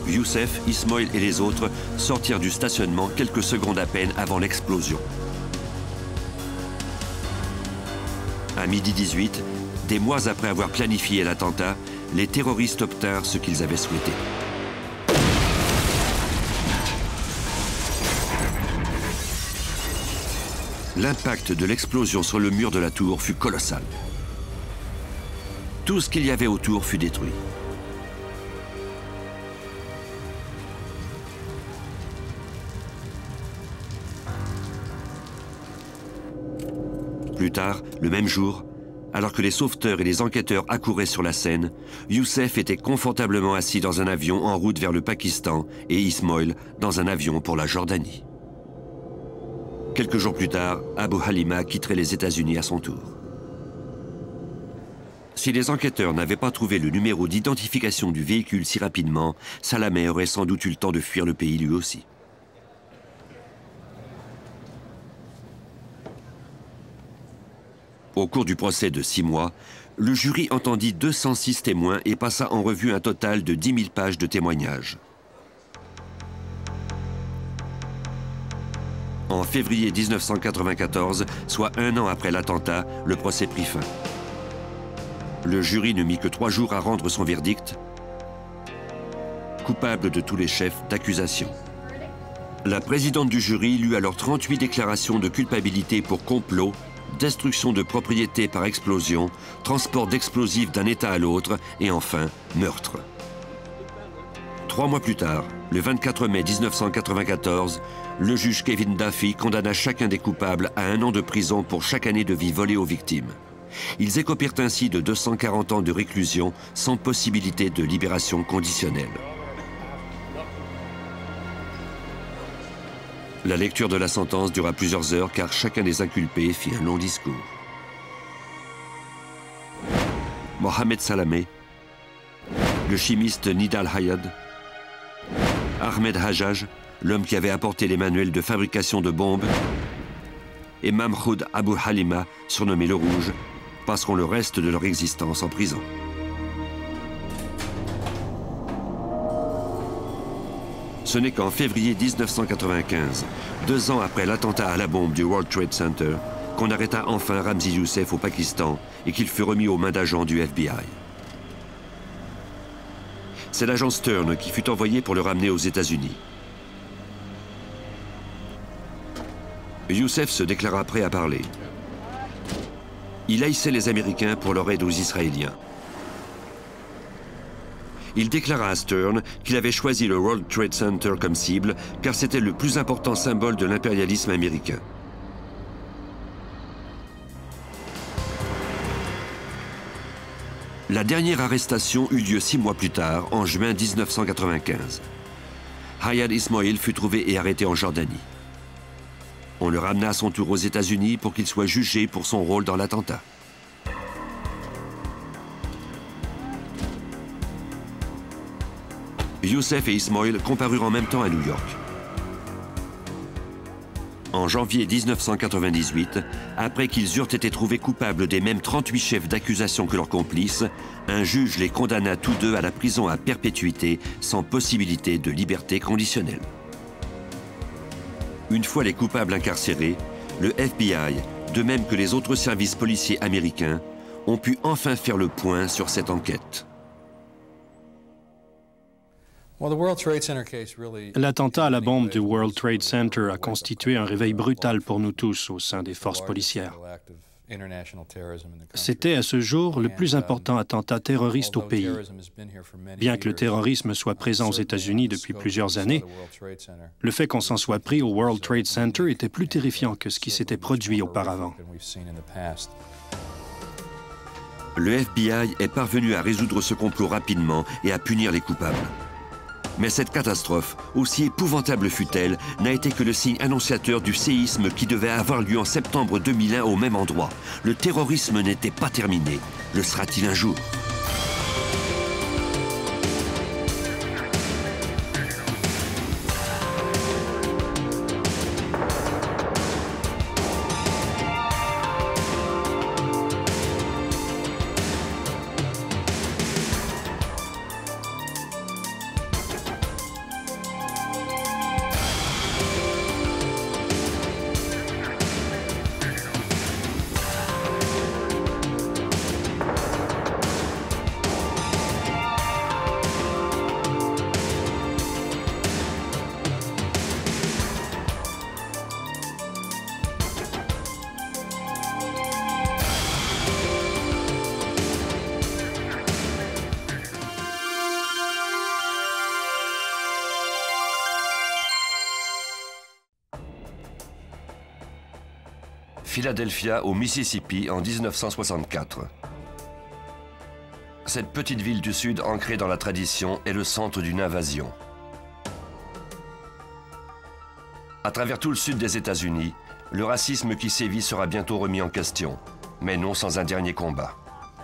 Youssef, Ismoil et les autres sortirent du stationnement quelques secondes à peine avant l'explosion. À midi 18, des mois après avoir planifié l'attentat, les terroristes obtinrent ce qu'ils avaient souhaité. L'impact de l'explosion sur le mur de la tour fut colossal. Tout ce qu'il y avait autour fut détruit. Plus tard, le même jour, alors que les sauveteurs et les enquêteurs accouraient sur la scène, Youssef était confortablement assis dans un avion en route vers le Pakistan et Ismoil dans un avion pour la Jordanie. Quelques jours plus tard, Abu Halima quitterait les États-Unis à son tour. Si les enquêteurs n'avaient pas trouvé le numéro d'identification du véhicule si rapidement, Salameh aurait sans doute eu le temps de fuir le pays lui aussi. Au cours du procès de 6 mois, le jury entendit 206 témoins et passa en revue un total de 10 000 pages de témoignages. En février 1994, soit 1 an après l'attentat, le procès prit fin. Le jury ne mit que 3 jours à rendre son verdict, coupable de tous les chefs d'accusation. La présidente du jury lut alors 38 déclarations de culpabilité pour complot, destruction de propriété par explosion, transport d'explosifs d'un État à l'autre et enfin, meurtre. 3 mois plus tard, le 24 mai 1994, le juge Kevin Duffy condamna chacun des coupables à 1 an de prison pour chaque année de vie volée aux victimes. Ils écopèrent ainsi de 240 ans de réclusion sans possibilité de libération conditionnelle. La lecture de la sentence dura plusieurs heures car chacun des inculpés fit un long discours. Mohamed Salameh, le chimiste Nidal Hayad, Ahmed Hajjaj, l'homme qui avait apporté les manuels de fabrication de bombes, et Mahmoud Abu Halima, surnommé le Rouge, passeront le reste de leur existence en prison. Ce n'est qu'en février 1995, 2 ans après l'attentat à la bombe du World Trade Center, qu'on arrêta enfin Ramzi Youssef au Pakistan et qu'il fut remis aux mains d'agents du FBI. C'est l'agent Stern qui fut envoyé pour le ramener aux États-Unis. Youssef se déclara prêt à parler. Il haïssait les Américains pour leur aide aux Israéliens. Il déclara à Stern qu'il avait choisi le World Trade Center comme cible car c'était le plus important symbole de l'impérialisme américain. La dernière arrestation eut lieu 6 mois plus tard, en juin 1995. Hayad Ismoil fut trouvé et arrêté en Jordanie. On le ramena à son tour aux États-Unis pour qu'il soit jugé pour son rôle dans l'attentat. Youssef et Ismoil comparurent en même temps à New York. En janvier 1998, après qu'ils eurent été trouvés coupables des mêmes 38 chefs d'accusation que leurs complices, un juge les condamna tous deux à la prison à perpétuité sans possibilité de liberté conditionnelle. Une fois les coupables incarcérés, le FBI, de même que les autres services policiers américains, ont pu enfin faire le point sur cette enquête. L'attentat à la bombe du World Trade Center a constitué un réveil brutal pour nous tous au sein des forces policières. C'était à ce jour le plus important attentat terroriste au pays. Bien que le terrorisme soit présent aux États-Unis depuis plusieurs années, le fait qu'on s'en soit pris au World Trade Center était plus terrifiant que ce qui s'était produit auparavant. Le FBI est parvenu à résoudre ce complot rapidement et à punir les coupables. Mais cette catastrophe, aussi épouvantable fut-elle, n'a été que le signe annonciateur du séisme qui devait avoir lieu en septembre 2001 au même endroit. Le terrorisme n'était pas terminé. Le sera-t-il un jour ? Philadelphia, au Mississippi, en 1964. Cette petite ville du Sud, ancrée dans la tradition, est le centre d'une invasion. À travers tout le sud des États-Unis, le racisme qui sévit sera bientôt remis en question, mais non sans un dernier combat.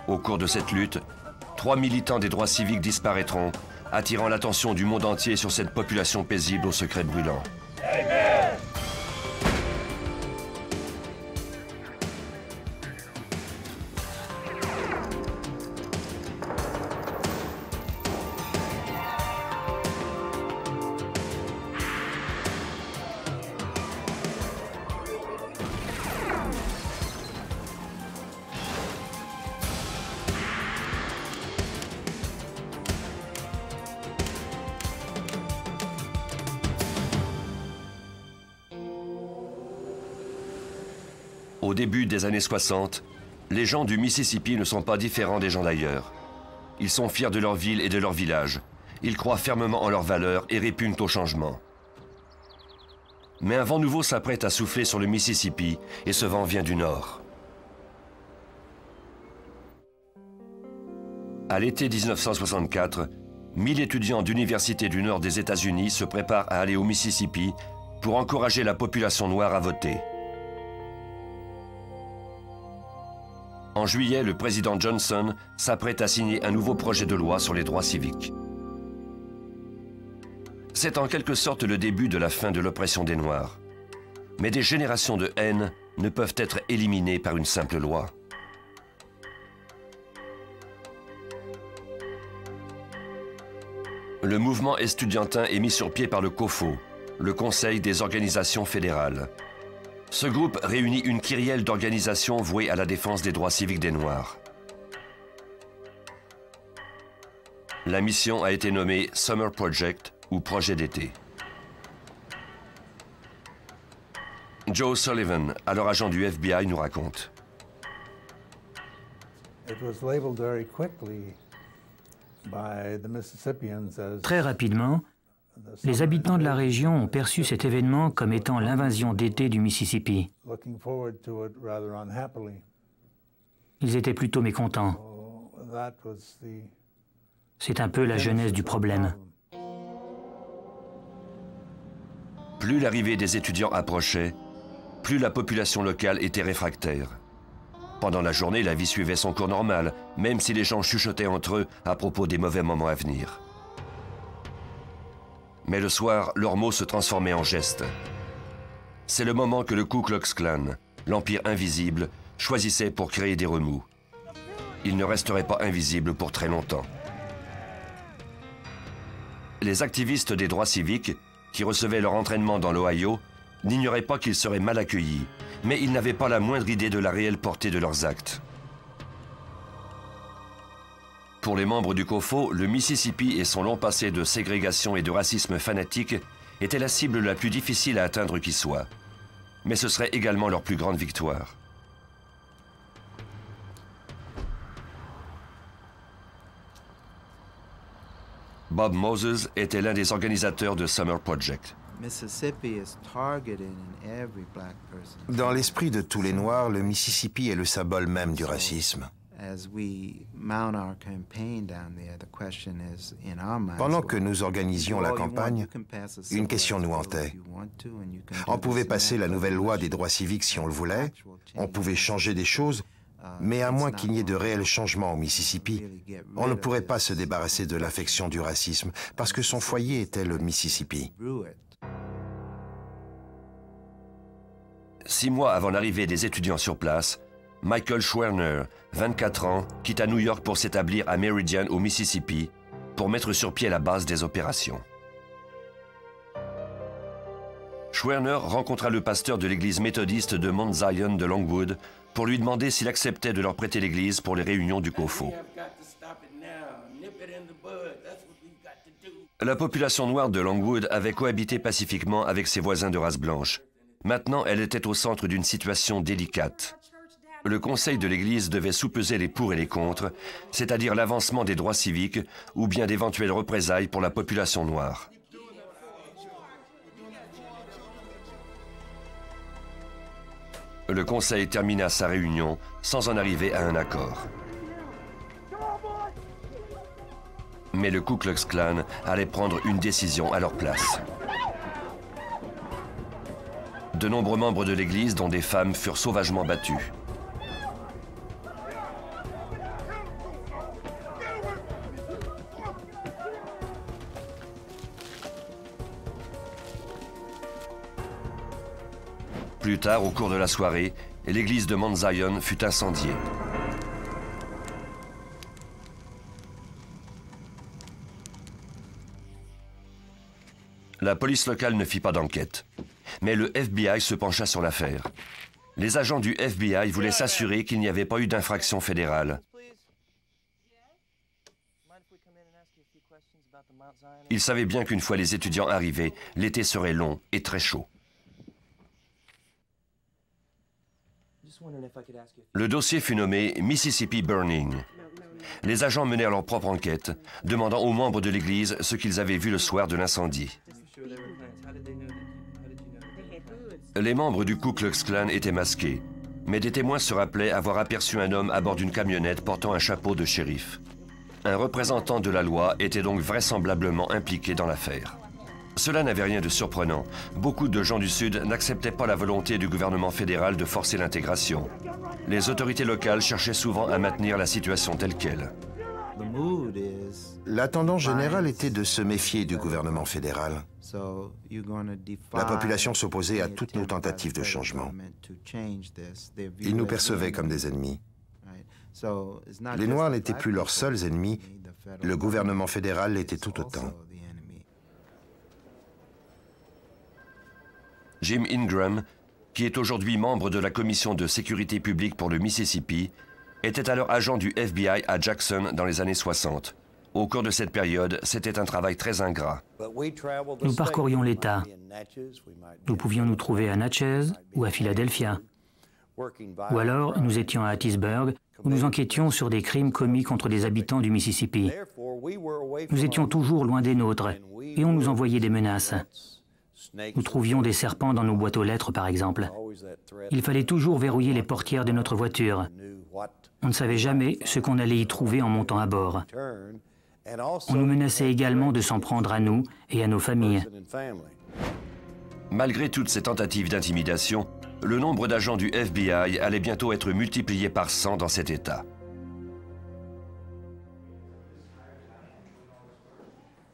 Au cours de cette lutte, 3 militants des droits civiques disparaîtront, attirant l'attention du monde entier sur cette population paisible aux secrets brûlants. Au début des années 60, les gens du Mississippi ne sont pas différents des gens d'ailleurs. Ils sont fiers de leur ville et de leur village. Ils croient fermement en leurs valeurs et répugnent au changement. Mais un vent nouveau s'apprête à souffler sur le Mississippi et ce vent vient du nord. À l'été 1964, 1000 étudiants d'universités du nord des États-Unis se préparent à aller au Mississippi pour encourager la population noire à voter. En juillet, le président Johnson s'apprête à signer un nouveau projet de loi sur les droits civiques. C'est en quelque sorte le début de la fin de l'oppression des Noirs. Mais des générations de haine ne peuvent être éliminées par une simple loi. Le mouvement estudiantin est mis sur pied par le COFO, le Conseil des organisations fédérales. Ce groupe réunit une kyrielle d'organisations vouées à la défense des droits civiques des Noirs. La mission a été nommée Summer Project ou Projet d'été. Joe Sullivan, alors agent du FBI, nous raconte. Très rapidement, les habitants de la région ont perçu cet événement comme étant l'invasion d'été du Mississippi. Ils étaient plutôt mécontents. C'est un peu la genèse du problème. Plus l'arrivée des étudiants approchait, plus la population locale était réfractaire. Pendant la journée, la vie suivait son cours normal, même si les gens chuchotaient entre eux à propos des mauvais moments à venir. Mais le soir, leurs mots se transformaient en gestes. C'est le moment que le Ku Klux Klan, l'Empire invisible, choisissait pour créer des remous. Il ne resterait pas invisible pour très longtemps. Les activistes des droits civiques, qui recevaient leur entraînement dans l'Ohio, n'ignoraient pas qu'ils seraient mal accueillis, mais ils n'avaient pas la moindre idée de la réelle portée de leurs actes. Pour les membres du COFO, le Mississippi et son long passé de ségrégation et de racisme fanatique étaient la cible la plus difficile à atteindre qui soit. Mais ce serait également leur plus grande victoire. Bob Moses était l'un des organisateurs de Summer Project. Dans l'esprit de tous les Noirs, le Mississippi est le symbole même du racisme. Pendant que nous organisions la campagne, une question nous hantait. On pouvait passer la nouvelle loi des droits civiques si on le voulait, on pouvait changer des choses, mais à moins qu'il n'y ait de réels changements au Mississippi, on ne pourrait pas se débarrasser de l'infection du racisme, parce que son foyer était le Mississippi. 6 mois avant l'arrivée des étudiants sur place, Michael Schwerner, 24 ans, quitta New York pour s'établir à Meridian, au Mississippi, pour mettre sur pied la base des opérations. Schwerner rencontra le pasteur de l'église méthodiste de Mount Zion de Longwood pour lui demander s'il acceptait de leur prêter l'église pour les réunions du COFO. La population noire de Longwood avait cohabité pacifiquement avec ses voisins de race blanche. Maintenant, elle était au centre d'une situation délicate. Le conseil de l'Église devait soupeser les pour et les contre, c'est-à-dire l'avancement des droits civiques ou bien d'éventuelles représailles pour la population noire. Le conseil termina sa réunion sans en arriver à un accord. Mais le Ku Klux Klan allait prendre une décision à leur place. De nombreux membres de l'Église, dont des femmes, furent sauvagement battus. Plus tard, au cours de la soirée, l'église de Mount Zion fut incendiée. La police locale ne fit pas d'enquête, mais le FBI se pencha sur l'affaire. Les agents du FBI voulaient s'assurer qu'il n'y avait pas eu d'infraction fédérale. Ils savaient bien qu'une fois les étudiants arrivés, l'été serait long et très chaud. Le dossier fut nommé Mississippi Burning. Les agents menèrent leur propre enquête, demandant aux membres de l'Église ce qu'ils avaient vu le soir de l'incendie. Les membres du Ku Klux Klan étaient masqués, mais des témoins se rappelaient avoir aperçu un homme à bord d'une camionnette portant un chapeau de shérif. Un représentant de la loi était donc vraisemblablement impliqué dans l'affaire. Cela n'avait rien de surprenant. Beaucoup de gens du Sud n'acceptaient pas la volonté du gouvernement fédéral de forcer l'intégration. Les autorités locales cherchaient souvent à maintenir la situation telle qu'elle. La tendance générale était de se méfier du gouvernement fédéral. La population s'opposait à toutes nos tentatives de changement. Ils nous percevaient comme des ennemis. Les Noirs n'étaient plus leurs seuls ennemis, le gouvernement fédéral l'était tout autant. Jim Ingram, qui est aujourd'hui membre de la commission de sécurité publique pour le Mississippi, était alors agent du FBI à Jackson dans les années 60. Au cours de cette période, c'était un travail très ingrat. Nous parcourions l'État. Nous pouvions nous trouver à Natchez ou à Philadelphia. Ou alors, nous étions à Hattiesburg, où nous enquêtions sur des crimes commis contre des habitants du Mississippi. Nous étions toujours loin des nôtres, et on nous envoyait des menaces. Nous trouvions des serpents dans nos boîtes aux lettres, par exemple. Il fallait toujours verrouiller les portières de notre voiture. On ne savait jamais ce qu'on allait y trouver en montant à bord. On nous menaçait également de s'en prendre à nous et à nos familles. Malgré toutes ces tentatives d'intimidation, le nombre d'agents du FBI allait bientôt être multiplié par 100 dans cet État.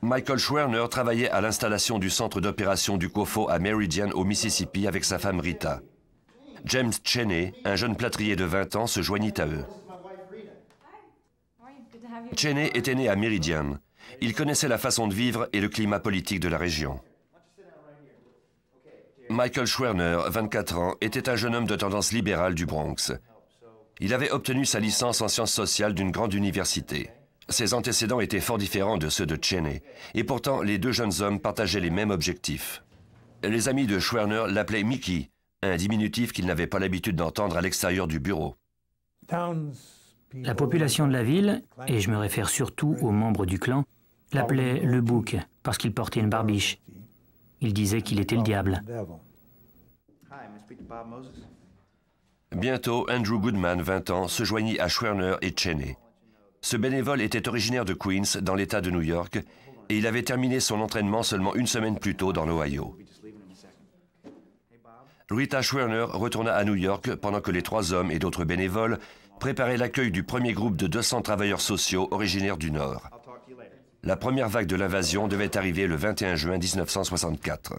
Michael Schwerner travaillait à l'installation du centre d'opération du COFO à Meridian, au Mississippi, avec sa femme Rita. James Cheney, un jeune plâtrier de 20 ans, se joignit à eux. Cheney était né à Meridian. Il connaissait la façon de vivre et le climat politique de la région. Michael Schwerner, 24 ans, était un jeune homme de tendance libérale du Bronx. Il avait obtenu sa licence en sciences sociales d'une grande université. Ses antécédents étaient fort différents de ceux de Cheney, et pourtant les deux jeunes hommes partageaient les mêmes objectifs. Les amis de Schwerner l'appelaient Mickey, un diminutif qu'ils n'avaient pas l'habitude d'entendre à l'extérieur du bureau. La population de la ville, et je me réfère surtout aux membres du clan, l'appelait le bouc parce qu'il portait une barbiche. Il disait qu'il était le diable. Bientôt, Andrew Goodman, 20 ans, se joignit à Schwerner et Cheney. Ce bénévole était originaire de Queens, dans l'État de New York, et il avait terminé son entraînement seulement une semaine plus tôt dans l'Ohio. Rita Schwerner retourna à New York pendant que les 3 hommes et d'autres bénévoles préparaient l'accueil du premier groupe de 200 travailleurs sociaux originaires du Nord. La première vague de l'invasion devait arriver le 21 juin 1964.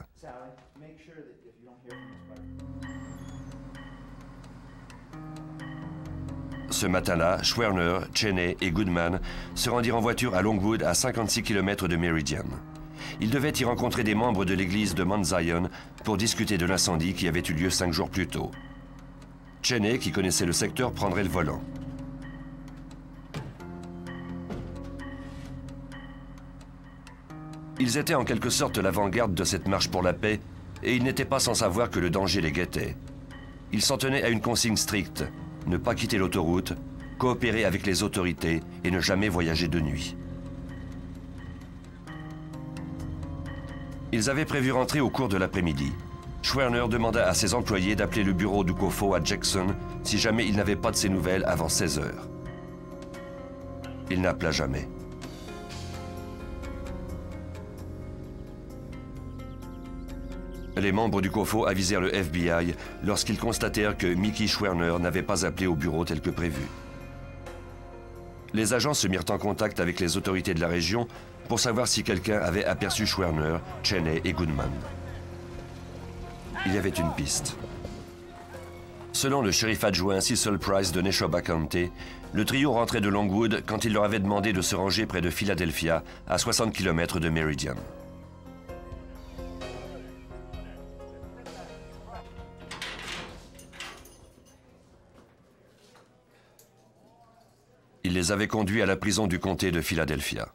Ce matin-là, Schwerner, Cheney et Goodman se rendirent en voiture à Longwood, à 56 km de Meridian. Ils devaient y rencontrer des membres de l'église de Mount Zion pour discuter de l'incendie qui avait eu lieu 5 jours plus tôt. Cheney, qui connaissait le secteur, prendrait le volant. Ils étaient en quelque sorte l'avant-garde de cette marche pour la paix, et ils n'étaient pas sans savoir que le danger les guettait. Ils s'en tenaient à une consigne stricte: ne pas quitter l'autoroute, coopérer avec les autorités et ne jamais voyager de nuit. Ils avaient prévu rentrer au cours de l'après-midi. Schwerner demanda à ses employés d'appeler le bureau du COFO à Jackson si jamais il n'avait pas de ses nouvelles avant 16 heures. Il n'appela jamais. Les membres du COFO avisèrent le FBI lorsqu'ils constatèrent que Mickey Schwerner n'avait pas appelé au bureau tel que prévu. Les agents se mirent en contact avec les autorités de la région pour savoir si quelqu'un avait aperçu Schwerner, Cheney et Goodman. Il y avait une piste. Selon le shérif adjoint Cecil Price de Neshoba County, le trio rentrait de Longwood quand il leur avait demandé de se ranger près de Philadelphia, à 60 km de Meridian. Il les avait conduits à la prison du comté de Philadelphia.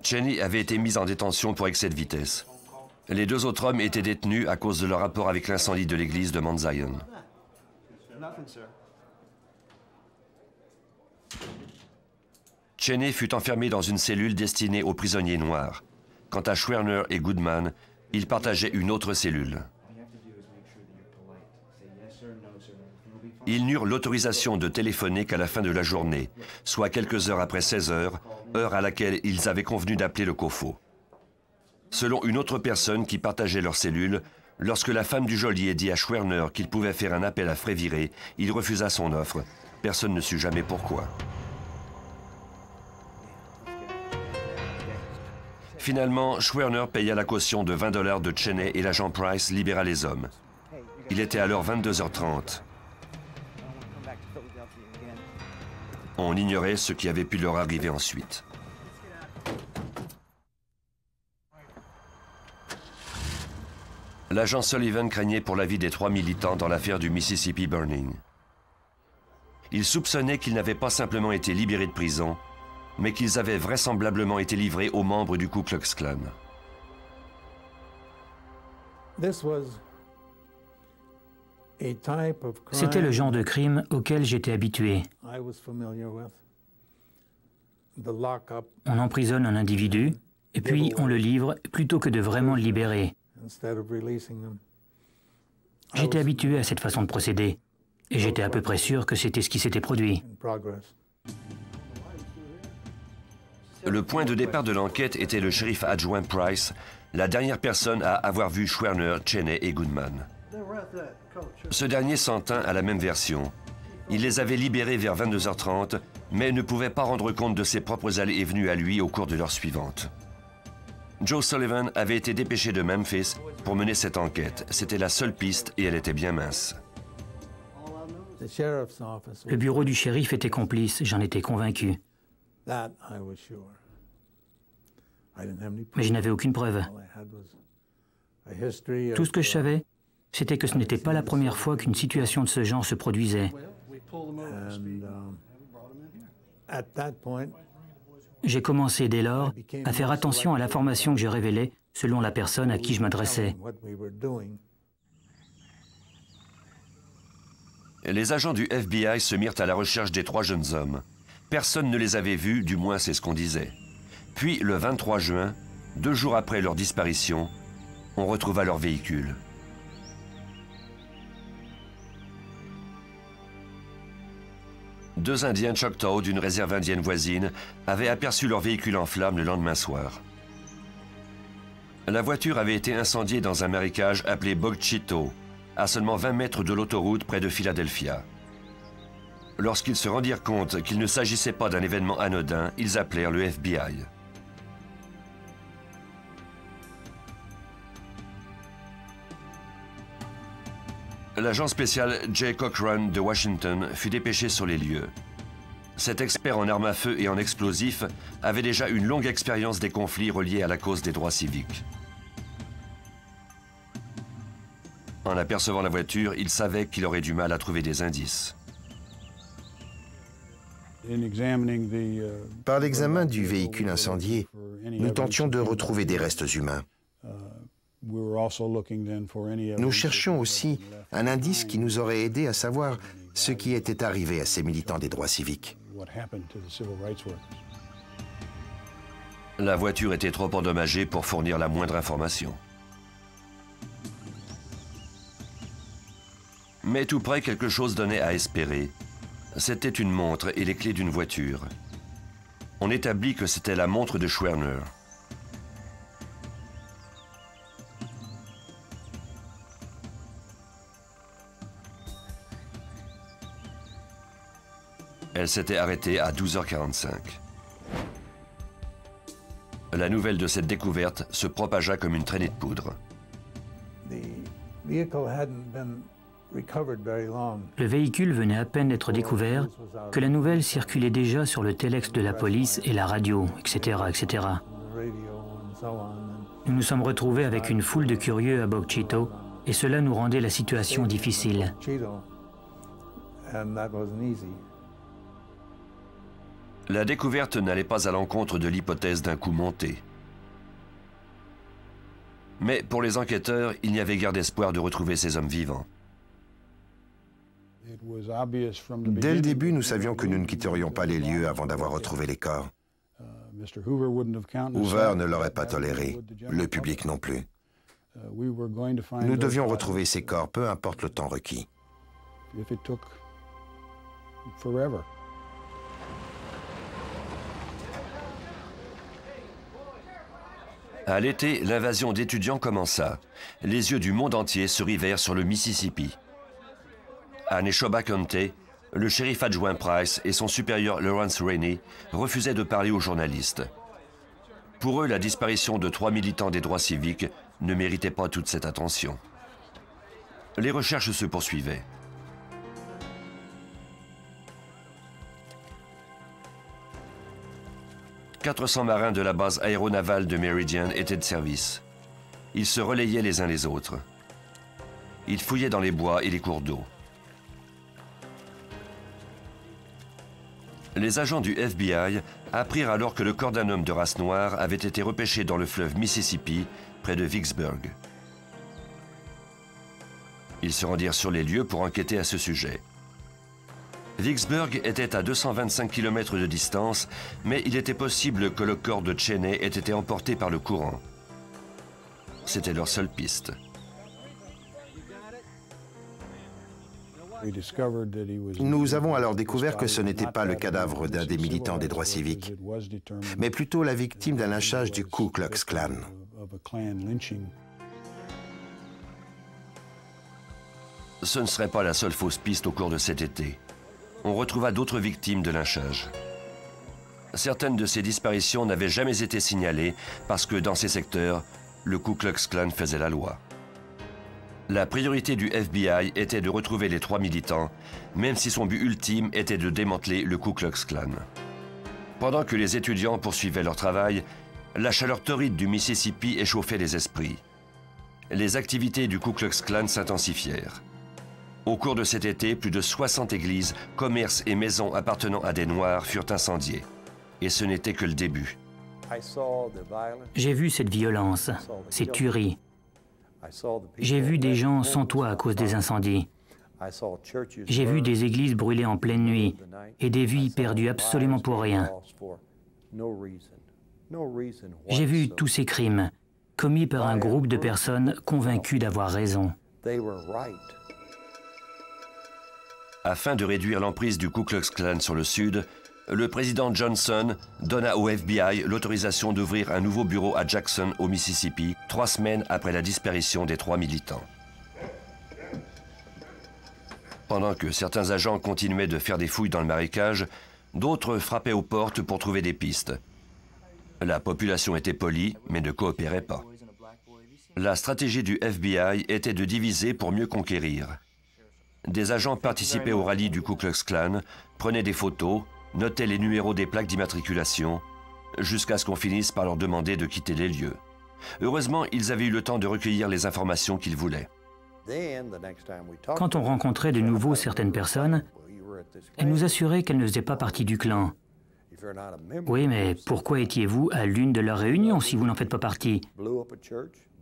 Cheney avait été mis en détention pour excès de vitesse. Les 2 autres hommes étaient détenus à cause de leur rapport avec l'incendie de l'église de Mount Zion. Cheney fut enfermé dans une cellule destinée aux prisonniers noirs. Quant à Schwerner et Goodman, ils partageaient une autre cellule. Ils n'eurent l'autorisation de téléphoner qu'à la fin de la journée, soit quelques heures après 16 heures, heure à laquelle ils avaient convenu d'appeler le COFO. Selon une autre personne qui partageait leur cellule, lorsque la femme du geôlier dit à Schwerner qu'il pouvait faire un appel à frais virés, il refusa son offre. Personne ne sut jamais pourquoi. Finalement, Schwerner paya la caution de 20 $ de Cheney et l'agent Price libéra les hommes. Il était alors 22h30. On ignorait ce qui avait pu leur arriver ensuite. L'agent Sullivan craignait pour la vie des 3 militants dans l'affaire du Mississippi Burning. Il soupçonnait qu'ils n'avaient pas simplement été libérés de prison, mais qu'ils avaient vraisemblablement été livrés aux membres du Ku Klux Klan. C'était le genre de crime auquel j'étais habitué. On emprisonne un individu, et puis on le livre plutôt que de vraiment le libérer. J'étais habitué à cette façon de procéder, et j'étais à peu près sûr que c'était ce qui s'était produit. Le point de départ de l'enquête était le shérif adjoint Price, la dernière personne à avoir vu Schwerner, Cheney et Goodman. Ce dernier s'en tint à la même version. Il les avait libérés vers 22h30, mais ne pouvait pas rendre compte de ses propres allées et venues à lui au cours de l'heure suivante. Joe Sullivan avait été dépêché de Memphis pour mener cette enquête. C'était la seule piste et elle était bien mince. Le bureau du shérif était complice, j'en étais convaincu. Mais je n'avais aucune preuve. Tout ce que je savais, c'était que ce n'était pas la première fois qu'une situation de ce genre se produisait. J'ai commencé dès lors à faire attention à l'information que je révélais selon la personne à qui je m'adressais. Les agents du FBI se mirent à la recherche des 3 jeunes hommes. Personne ne les avait vus, du moins c'est ce qu'on disait. Puis, le 23 juin, 2 jours après leur disparition, on retrouva leur véhicule. Deux Indiens Choctaw d'une réserve indienne voisine avaient aperçu leur véhicule en flammes le lendemain soir. La voiture avait été incendiée dans un marécage appelé Bog Chitto, à seulement 20 mètres de l'autoroute près de Philadelphia. Lorsqu'ils se rendirent compte qu'il ne s'agissait pas d'un événement anodin, ils appelèrent le FBI. L'agent spécial Jay Cochran de Washington fut dépêché sur les lieux. Cet expert en armes à feu et en explosifs avait déjà une longue expérience des conflits reliés à la cause des droits civiques. En apercevant la voiture, il savait qu'il aurait du mal à trouver des indices. Par l'examen du véhicule incendié, nous tentions de retrouver des restes humains. Nous cherchions aussi un indice qui nous aurait aidé à savoir ce qui était arrivé à ces militants des droits civiques. La voiture était trop endommagée pour fournir la moindre information. Mais tout près, quelque chose donnait à espérer. C'était une montre et les clés d'une voiture. On établit que c'était la montre de Schwerner. Elle s'était arrêtée à 12h45. La nouvelle de cette découverte se propagea comme une traînée de poudre. Le véhicule venait à peine d'être découvert que la nouvelle circulait déjà sur le téléx de la police et la radio, etc., etc. Nous nous sommes retrouvés avec une foule de curieux à Bog Chitto et cela nous rendait la situation difficile. La découverte n'allait pas à l'encontre de l'hypothèse d'un coup monté. Mais pour les enquêteurs, il n'y avait guère d'espoir de retrouver ces hommes vivants. Dès le début, nous savions que nous ne quitterions pas les lieux avant d'avoir retrouvé les corps. Hoover ne l'aurait pas toléré, le public non plus. Nous devions retrouver ces corps, peu importe le temps requis. À l'été, l'invasion d'étudiants commença. Les yeux du monde entier se rivèrent sur le Mississippi. À Neshoba County, le shérif adjoint Price et son supérieur Lawrence Rainey refusaient de parler aux journalistes. Pour eux, la disparition de 3 militants des droits civiques ne méritait pas toute cette attention. Les recherches se poursuivaient. « 400 marins de la base aéronavale de Meridian étaient de service. Ils se relayaient les uns les autres. Ils fouillaient dans les bois et les cours d'eau. Les agents du FBI apprirent alors que le corps d'un homme de race noire avait été repêché dans le fleuve Mississippi, près de Vicksburg. Ils se rendirent sur les lieux pour enquêter à ce sujet. Vicksburg était à 225 km de distance, mais il était possible que le corps de Cheney ait été emporté par le courant. C'était leur seule piste. Nous avons alors découvert que ce n'était pas le cadavre d'un des militants des droits civiques, mais plutôt la victime d'un lynchage du Ku Klux Klan. Ce ne serait pas la seule fausse piste au cours de cet été. On retrouva d'autres victimes de lynchage. Certaines de ces disparitions n'avaient jamais été signalées parce que dans ces secteurs, le Ku Klux Klan faisait la loi. La priorité du FBI était de retrouver les 3 militants, même si son but ultime était de démanteler le Ku Klux Klan. Pendant que les étudiants poursuivaient leur travail, la chaleur torride du Mississippi échauffait les esprits. Les activités du Ku Klux Klan s'intensifièrent. Au cours de cet été, plus de 60 églises, commerces et maisons appartenant à des Noirs furent incendiées. Et ce n'était que le début. J'ai vu cette violence, ces tueries. J'ai vu des gens sans toit à cause des incendies. J'ai vu des églises brûlées en pleine nuit et des vies perdues absolument pour rien. J'ai vu tous ces crimes commis par un groupe de personnes convaincues d'avoir raison. Afin de réduire l'emprise du Ku Klux Klan sur le Sud, le président Johnson donna au FBI l'autorisation d'ouvrir un nouveau bureau à Jackson, au Mississippi, 3 semaines après la disparition des 3 militants. Pendant que certains agents continuaient de faire des fouilles dans le marécage, d'autres frappaient aux portes pour trouver des pistes. La population était polie, mais ne coopérait pas. La stratégie du FBI était de diviser pour mieux conquérir. Des agents participaient au rallye du Ku Klux Klan, prenaient des photos, notaient les numéros des plaques d'immatriculation, jusqu'à ce qu'on finisse par leur demander de quitter les lieux. Heureusement, ils avaient eu le temps de recueillir les informations qu'ils voulaient. Quand on rencontrait de nouveau certaines personnes, elles nous assuraient qu'elles ne faisaient pas partie du clan. Oui, mais pourquoi étiez-vous à l'une de leurs réunions si vous n'en faites pas partie?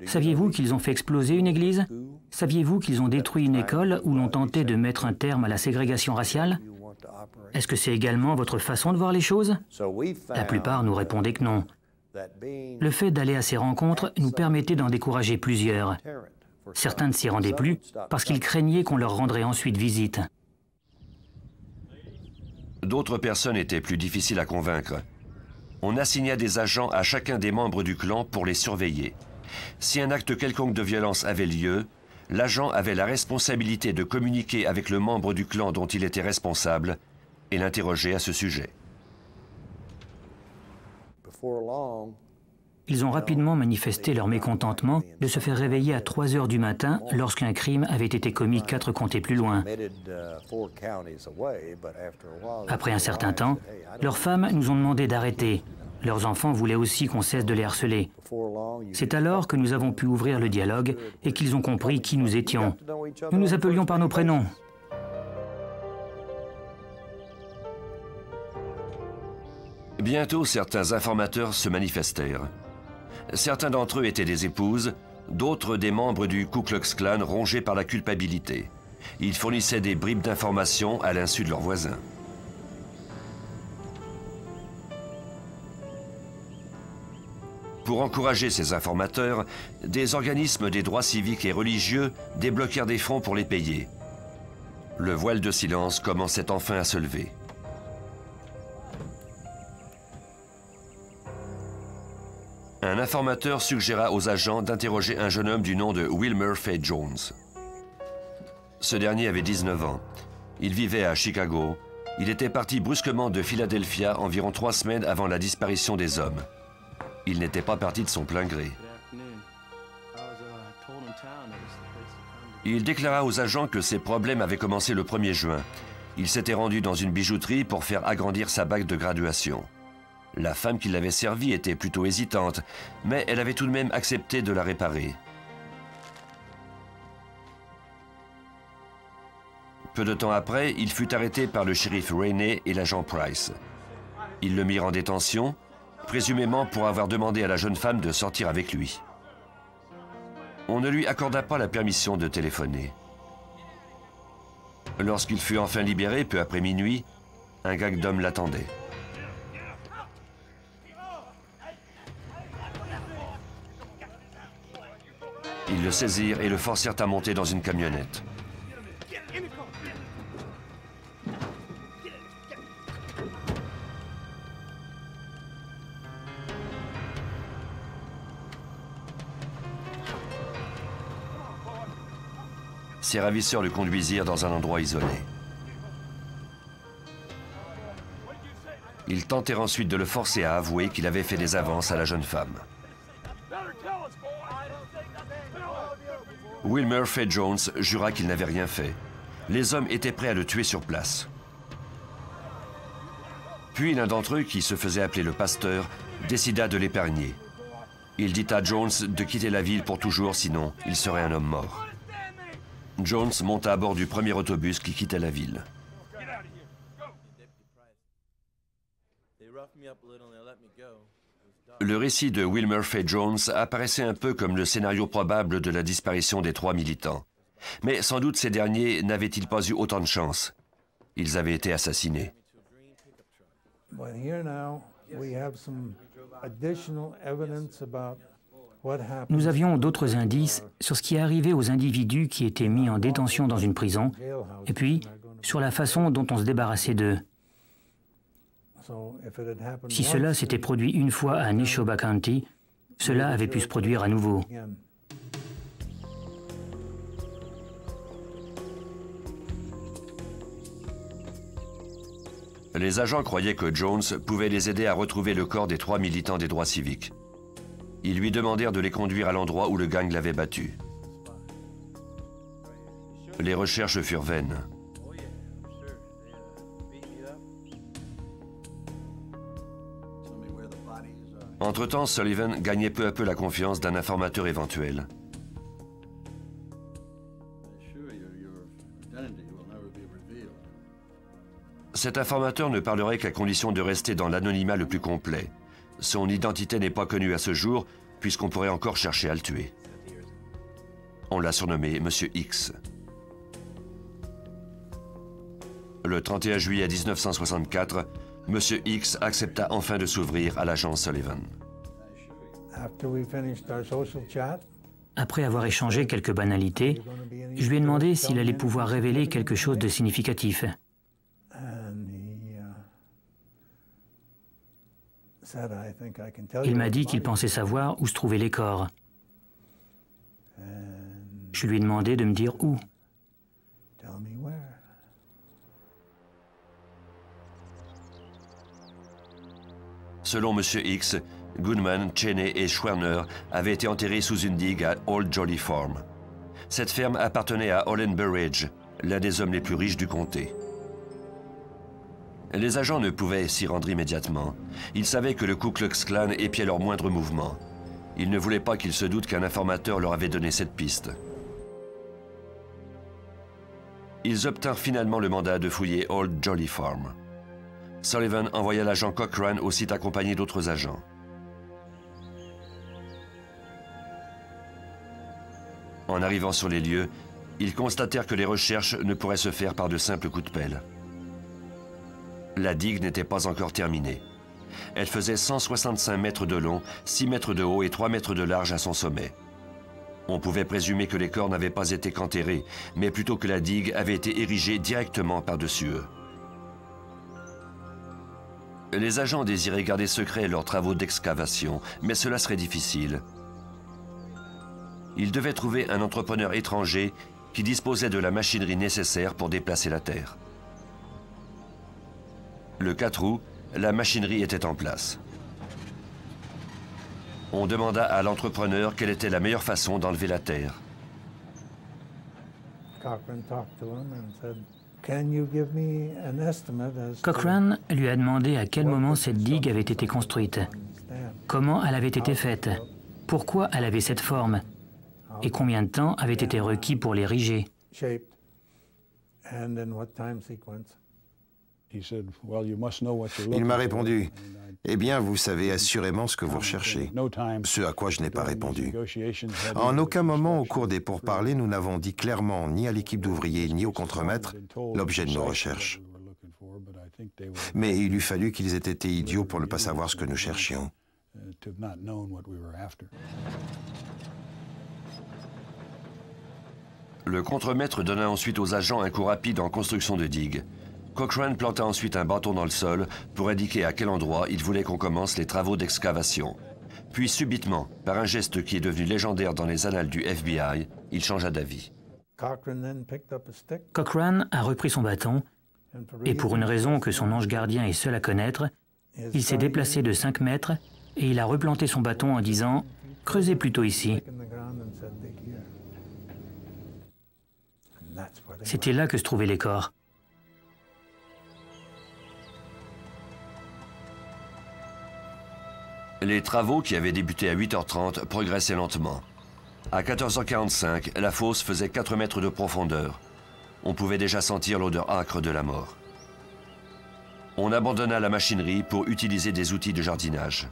Saviez-vous qu'ils ont fait exploser une église? Saviez-vous qu'ils ont détruit une école où l'on tentait de mettre un terme à la ségrégation raciale? Est-ce que c'est également votre façon de voir les choses? La plupart nous répondaient que non. Le fait d'aller à ces rencontres nous permettait d'en décourager plusieurs. Certains ne s'y rendaient plus parce qu'ils craignaient qu'on leur rendrait ensuite visite. D'autres personnes étaient plus difficiles à convaincre. On assigna des agents à chacun des membres du clan pour les surveiller. Si un acte quelconque de violence avait lieu, l'agent avait la responsabilité de communiquer avec le membre du clan dont il était responsable et l'interroger à ce sujet. Ils ont rapidement manifesté leur mécontentement de se faire réveiller à 3 heures du matin lorsqu'un crime avait été commis 4 comtés plus loin. Après un certain temps, leurs femmes nous ont demandé d'arrêter. Leurs enfants voulaient aussi qu'on cesse de les harceler. C'est alors que nous avons pu ouvrir le dialogue et qu'ils ont compris qui nous étions. Nous nous appelions par nos prénoms. Bientôt, certains informateurs se manifestèrent. Certains d'entre eux étaient des épouses, d'autres des membres du Ku Klux Klan rongés par la culpabilité. Ils fournissaient des bribes d'informations à l'insu de leurs voisins. Pour encourager ces informateurs, des organismes des droits civiques et religieux débloquèrent des fonds pour les payer. Le voile de silence commençait enfin à se lever. Un informateur suggéra aux agents d'interroger un jeune homme du nom de Wilmer Fay Jones. Ce dernier avait 19 ans. Il vivait à Chicago. Il était parti brusquement de Philadelphia environ 3 semaines avant la disparition des hommes. Il n'était pas parti de son plein gré. Il déclara aux agents que ses problèmes avaient commencé le 1er juin. Il s'était rendu dans une bijouterie pour faire agrandir sa bague de graduation. La femme qui l'avait servi était plutôt hésitante, mais elle avait tout de même accepté de la réparer. Peu de temps après, il fut arrêté par le shérif Rainey et l'agent Price. Ils le mirent en détention, présumément pour avoir demandé à la jeune femme de sortir avec lui. On ne lui accorda pas la permission de téléphoner. Lorsqu'il fut enfin libéré, peu après minuit, un gang d'hommes l'attendait. Ils le saisirent et le forcèrent à monter dans une camionnette. Ses ravisseurs le conduisirent dans un endroit isolé. Ils tentèrent ensuite de le forcer à avouer qu'il avait fait des avances à la jeune femme. Wilmer Fay Jones jura qu'il n'avait rien fait. Les hommes étaient prêts à le tuer sur place. Puis l'un d'entre eux, qui se faisait appeler le pasteur, décida de l'épargner. Il dit à Jones de quitter la ville pour toujours, sinon il serait un homme mort. Jones monta à bord du premier autobus qui quittait la ville. Le récit de Wilmer Fay Jones apparaissait un peu comme le scénario probable de la disparition des 3 militants. Mais sans doute ces derniers n'avaient-ils pas eu autant de chance. Ils avaient été assassinés. Nous avions d'autres indices sur ce qui arrivait aux individus qui étaient mis en détention dans une prison, et puis sur la façon dont on se débarrassait d'eux. Si cela s'était produit une fois à Neshoba County, cela avait pu se produire à nouveau. Les agents croyaient que Jones pouvait les aider à retrouver le corps des 3 militants des droits civiques. Ils lui demandèrent de les conduire à l'endroit où le gang l'avait battu. Les recherches furent vaines. Entre-temps, Sullivan gagnait peu à peu la confiance d'un informateur éventuel. Cet informateur ne parlerait qu'à condition de rester dans l'anonymat le plus complet. Son identité n'est pas connue à ce jour, puisqu'on pourrait encore chercher à le tuer. On l'a surnommé Monsieur X. Le 31 juillet 1964, Monsieur X accepta enfin de s'ouvrir à l'agent Sullivan. Après avoir échangé quelques banalités, je lui ai demandé s'il allait pouvoir révéler quelque chose de significatif. Il m'a dit qu'il pensait savoir où se trouvaient les corps. Je lui ai demandé de me dire où. Selon M. X, Goodman, Cheney et Schwerner avaient été enterrés sous une digue à Old Jolly Farm. Cette ferme appartenait à Olin Burridge, l'un des hommes les plus riches du comté. Les agents ne pouvaient s'y rendre immédiatement. Ils savaient que le Ku Klux Klan épiait leurs moindres mouvements. Ils ne voulaient pas qu'ils se doutent qu'un informateur leur avait donné cette piste. Ils obtinrent finalement le mandat de fouiller Old Jolly Farm. Sullivan envoya l'agent Cochran au site accompagné d'autres agents. En arrivant sur les lieux, ils constatèrent que les recherches ne pourraient se faire par de simples coups de pelle. La digue n'était pas encore terminée. Elle faisait 165 mètres de long, 6 mètres de haut et 3 mètres de large à son sommet. On pouvait présumer que les corps n'avaient pas été qu'enterrés, mais plutôt que la digue avait été érigée directement par-dessus eux. Les agents désiraient garder secret leurs travaux d'excavation, mais cela serait difficile. Ils devaient trouver un entrepreneur étranger qui disposait de la machinerie nécessaire pour déplacer la terre. Le 4 août, la machinerie était en place. On demanda à l'entrepreneur quelle était la meilleure façon d'enlever la terre. Cochran lui a demandé à quel moment cette digue avait été construite, comment elle avait été faite, pourquoi elle avait cette forme, et combien de temps avait été requis pour l'ériger. Il m'a répondu, « Eh bien, vous savez assurément ce que vous recherchez. » Ce à quoi je n'ai pas répondu. En aucun moment au cours des pourparlers, nous n'avons dit clairement ni à l'équipe d'ouvriers ni au contremaître l'objet de nos recherches. Mais il eût fallu qu'ils aient été idiots pour ne pas savoir ce que nous cherchions. Le contremaître donna ensuite aux agents un coup rapide en construction de digues. Cochran planta ensuite un bâton dans le sol pour indiquer à quel endroit il voulait qu'on commence les travaux d'excavation. Puis subitement, par un geste qui est devenu légendaire dans les annales du FBI, il changea d'avis. Cochran a repris son bâton et pour une raison que son ange gardien est seul à connaître, il s'est déplacé de 5 mètres et il a replanté son bâton en disant « Creusez plutôt ici ». C'était là que se trouvaient les corps. Les travaux, qui avaient débuté à 8h30, progressaient lentement. À 14h45, la fosse faisait 4 mètres de profondeur. On pouvait déjà sentir l'odeur âcre de la mort. On abandonna la machinerie pour utiliser des outils de jardinage.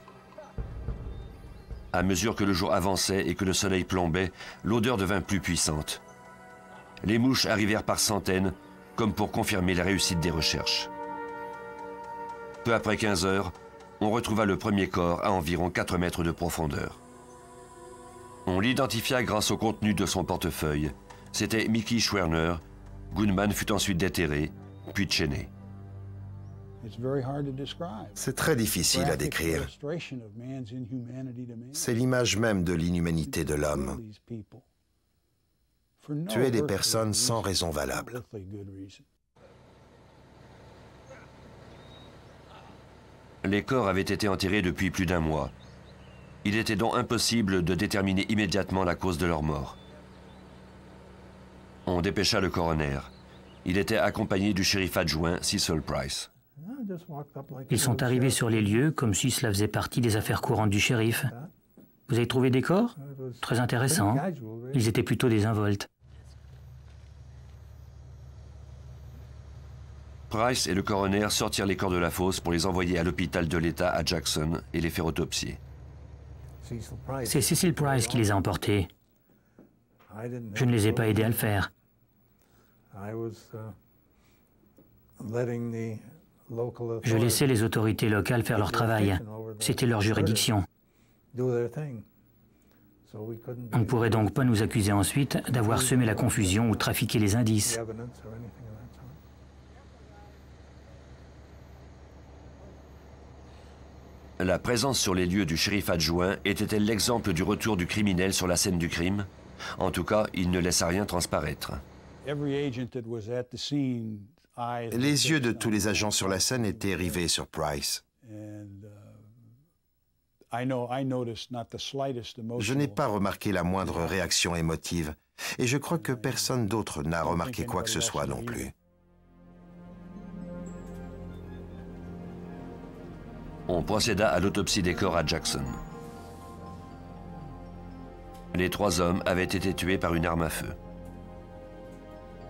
À mesure que le jour avançait et que le soleil plombait, l'odeur devint plus puissante. Les mouches arrivèrent par centaines, comme pour confirmer la réussite des recherches. Peu après 15 heures, on retrouva le premier corps à environ 4 mètres de profondeur. On l'identifia grâce au contenu de son portefeuille. C'était Mickey Schwerner. Goodman fut ensuite déterré, puis Cheney. C'est très difficile à décrire. C'est l'image même de l'inhumanité de l'homme. Tuer des personnes sans raison valable. Les corps avaient été enterrés depuis plus d'1 mois. Il était donc impossible de déterminer immédiatement la cause de leur mort. On dépêcha le coroner. Il était accompagné du shérif adjoint Cecil Price. Ils sont arrivés sur les lieux comme si cela faisait partie des affaires courantes du shérif. Vous avez trouvé des corps? Très intéressant. Ils étaient plutôt désinvoltes. Price et le coroner sortirent les corps de la fosse pour les envoyer à l'hôpital de l'État à Jackson et les faire autopsier. C'est Cecil Price qui les a emportés. Je ne les ai pas aidés à le faire. Je laissais les autorités locales faire leur travail. C'était leur juridiction. On ne pourrait donc pas nous accuser ensuite d'avoir semé la confusion ou trafiqué les indices. La présence sur les lieux du shérif adjoint était-elle l'exemple du retour du criminel sur la scène du crime? En tout cas, il ne laissa rien transparaître. Les yeux de tous les agents sur la scène étaient rivés sur Price. Je n'ai pas remarqué la moindre réaction émotive, et je crois que personne d'autre n'a remarqué quoi que ce soit non plus. On procéda à l'autopsie des corps à Jackson. Les 3 hommes avaient été tués par une arme à feu.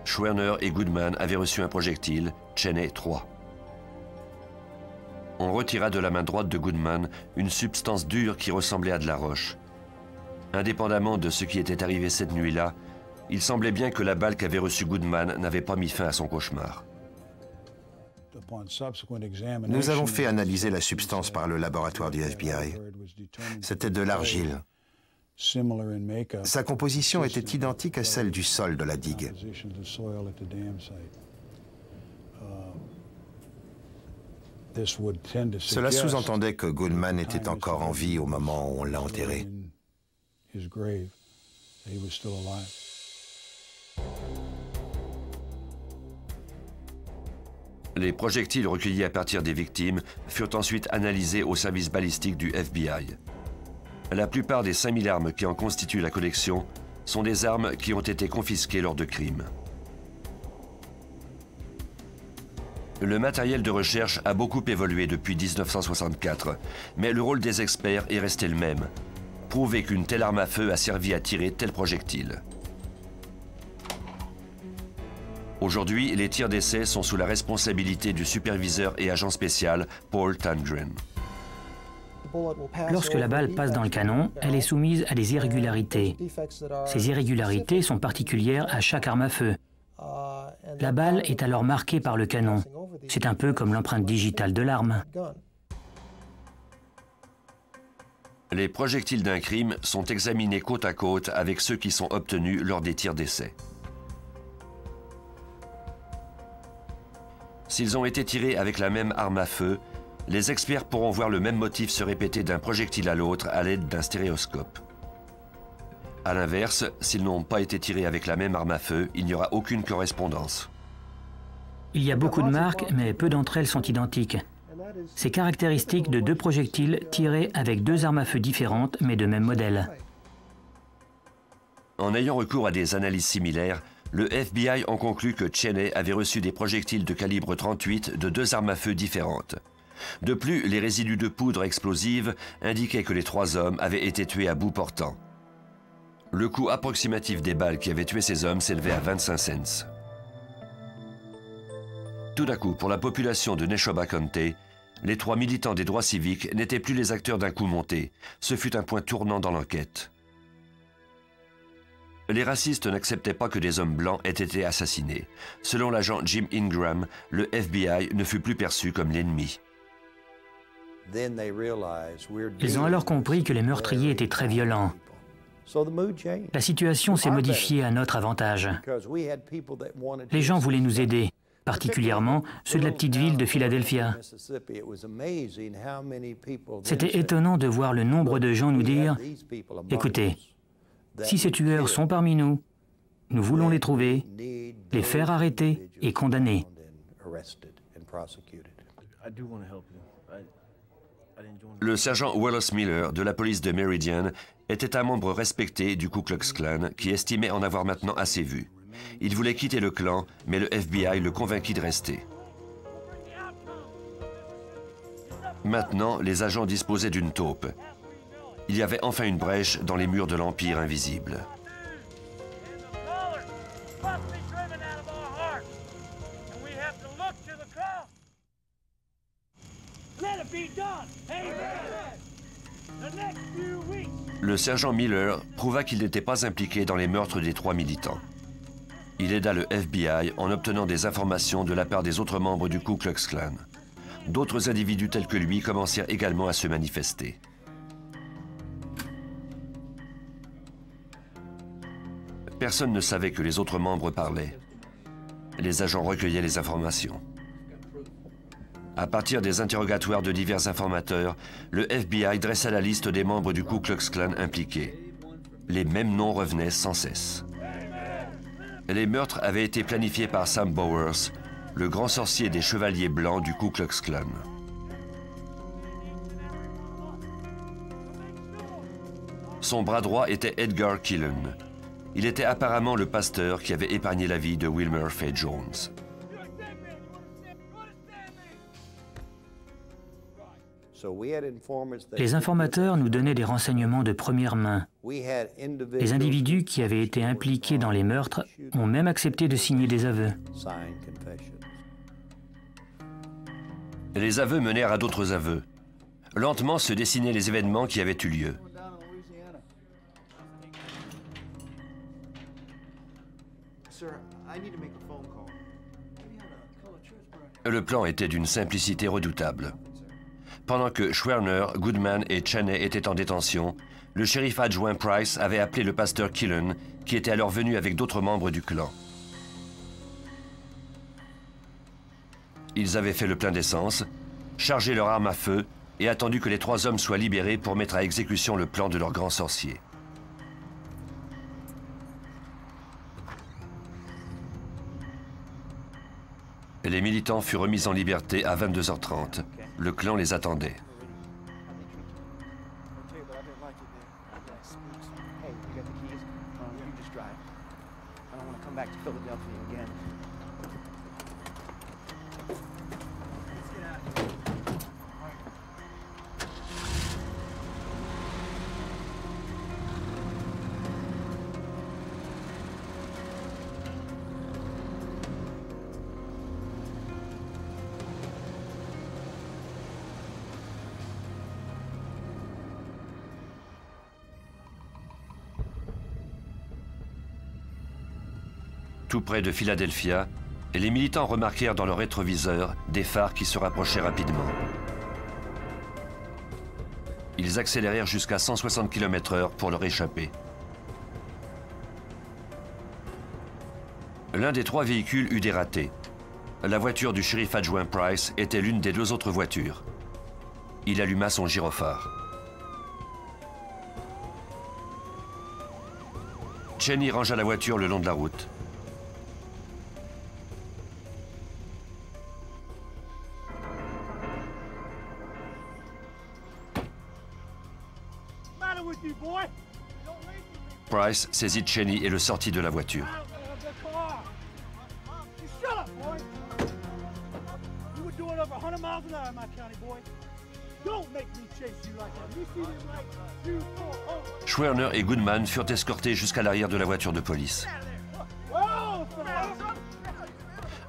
Schwerner et Goodman avaient reçu un projectile, Cheney 3. On retira de la main droite de Goodman une substance dure qui ressemblait à de la roche. Indépendamment de ce qui était arrivé cette nuit-là, il semblait bien que la balle qu'avait reçue Goodman n'avait pas mis fin à son cauchemar. Nous avons fait analyser la substance par le laboratoire du FBI. C'était de l'argile. Sa composition était identique à celle du sol de la digue. Cela sous-entendait que Goodman était encore en vie au moment où on l'a enterré. Les projectiles recueillis à partir des victimes furent ensuite analysés au service balistique du FBI. La plupart des 5000 armes qui en constituent la collection sont des armes qui ont été confisquées lors de crimes. Le matériel de recherche a beaucoup évolué depuis 1964, mais le rôle des experts est resté le même. Prouver qu'une telle arme à feu a servi à tirer tel projectile. Aujourd'hui, les tirs d'essai sont sous la responsabilité du superviseur et agent spécial Paul Tangren. Lorsque la balle passe dans le canon, elle est soumise à des irrégularités. Ces irrégularités sont particulières à chaque arme à feu. La balle est alors marquée par le canon. C'est un peu comme l'empreinte digitale de l'arme. Les projectiles d'un crime sont examinés côte à côte avec ceux qui sont obtenus lors des tirs d'essai. S'ils ont été tirés avec la même arme à feu, les experts pourront voir le même motif se répéter d'un projectile à l'autre à l'aide d'un stéréoscope. A l'inverse, s'ils n'ont pas été tirés avec la même arme à feu, il n'y aura aucune correspondance. Il y a beaucoup de marques, mais peu d'entre elles sont identiques. C'est caractéristique de 2 projectiles tirés avec 2 armes à feu différentes, mais de même modèle. En ayant recours à des analyses similaires, le FBI en conclut que Cheney avait reçu des projectiles de calibre 38 de 2 armes à feu différentes. De plus, les résidus de poudre explosive indiquaient que les 3 hommes avaient été tués à bout portant. Le coût approximatif des balles qui avaient tué ces hommes s'élevait à 25 cents. Tout à coup, pour la population de Neshoba County, les 3 militants des droits civiques n'étaient plus les acteurs d'un coup monté. Ce fut un point tournant dans l'enquête. Les racistes n'acceptaient pas que des hommes blancs aient été assassinés. Selon l'agent Jim Ingram, le FBI ne fut plus perçu comme l'ennemi. Ils ont alors compris que les meurtriers étaient très violents. La situation s'est modifiée à notre avantage. Les gens voulaient nous aider, particulièrement ceux de la petite ville de Philadelphia. C'était étonnant de voir le nombre de gens nous dire « Écoutez, si ces tueurs sont parmi nous, nous voulons les trouver, les faire arrêter et condamner. » Le sergent Wallace Miller de la police de Meridian était un membre respecté du Ku Klux Klan qui estimait en avoir maintenant assez vu. Il voulait quitter le clan, mais le FBI le convainquit de rester. Maintenant, les agents disposaient d'une taupe. Il y avait enfin une brèche dans les murs de l'Empire invisible. Le sergent Miller prouva qu'il n'était pas impliqué dans les meurtres des 3 militants. Il aida le FBI en obtenant des informations de la part des autres membres du Ku Klux Klan. D'autres individus tels que lui commencèrent également à se manifester. Personne ne savait que les autres membres parlaient. Les agents recueillaient les informations. À partir des interrogatoires de divers informateurs, le FBI dressa la liste des membres du Ku Klux Klan impliqués. Les mêmes noms revenaient sans cesse. Les meurtres avaient été planifiés par Sam Bowers, le grand sorcier des Chevaliers Blancs du Ku Klux Klan. Son bras droit était Edgar Killen. Il était apparemment le pasteur qui avait épargné la vie de Wilmer Faye Jones. Les informateurs nous donnaient des renseignements de première main. Les individus qui avaient été impliqués dans les meurtres ont même accepté de signer des aveux. Les aveux menèrent à d'autres aveux. Lentement se dessinaient les événements qui avaient eu lieu. Le plan était d'une simplicité redoutable. Pendant que Schwerner, Goodman et Cheney étaient en détention, le shérif adjoint Price avait appelé le pasteur Killen, qui était alors venu avec d'autres membres du clan. Ils avaient fait le plein d'essence, chargé leur arme à feu et attendu que les 3 hommes soient libérés pour mettre à exécution le plan de leur grand sorcier. Les militants furent remis en liberté à 22h30. Le clan les attendait. Tout près de Philadelphia, les militants remarquèrent dans leur rétroviseur des phares qui se rapprochaient rapidement. Ils accélérèrent jusqu'à 160 km/h pour leur échapper. L'un des 3 véhicules eut des ratés. La voiture du shérif adjoint Price était l'une des 2 autres voitures. Il alluma son gyrophare. Cheney rangea la voiture le long de la route. Price saisit Cheney et le sortit de la voiture. Schwerner et Goodman furent escortés jusqu'à l'arrière de la voiture de police.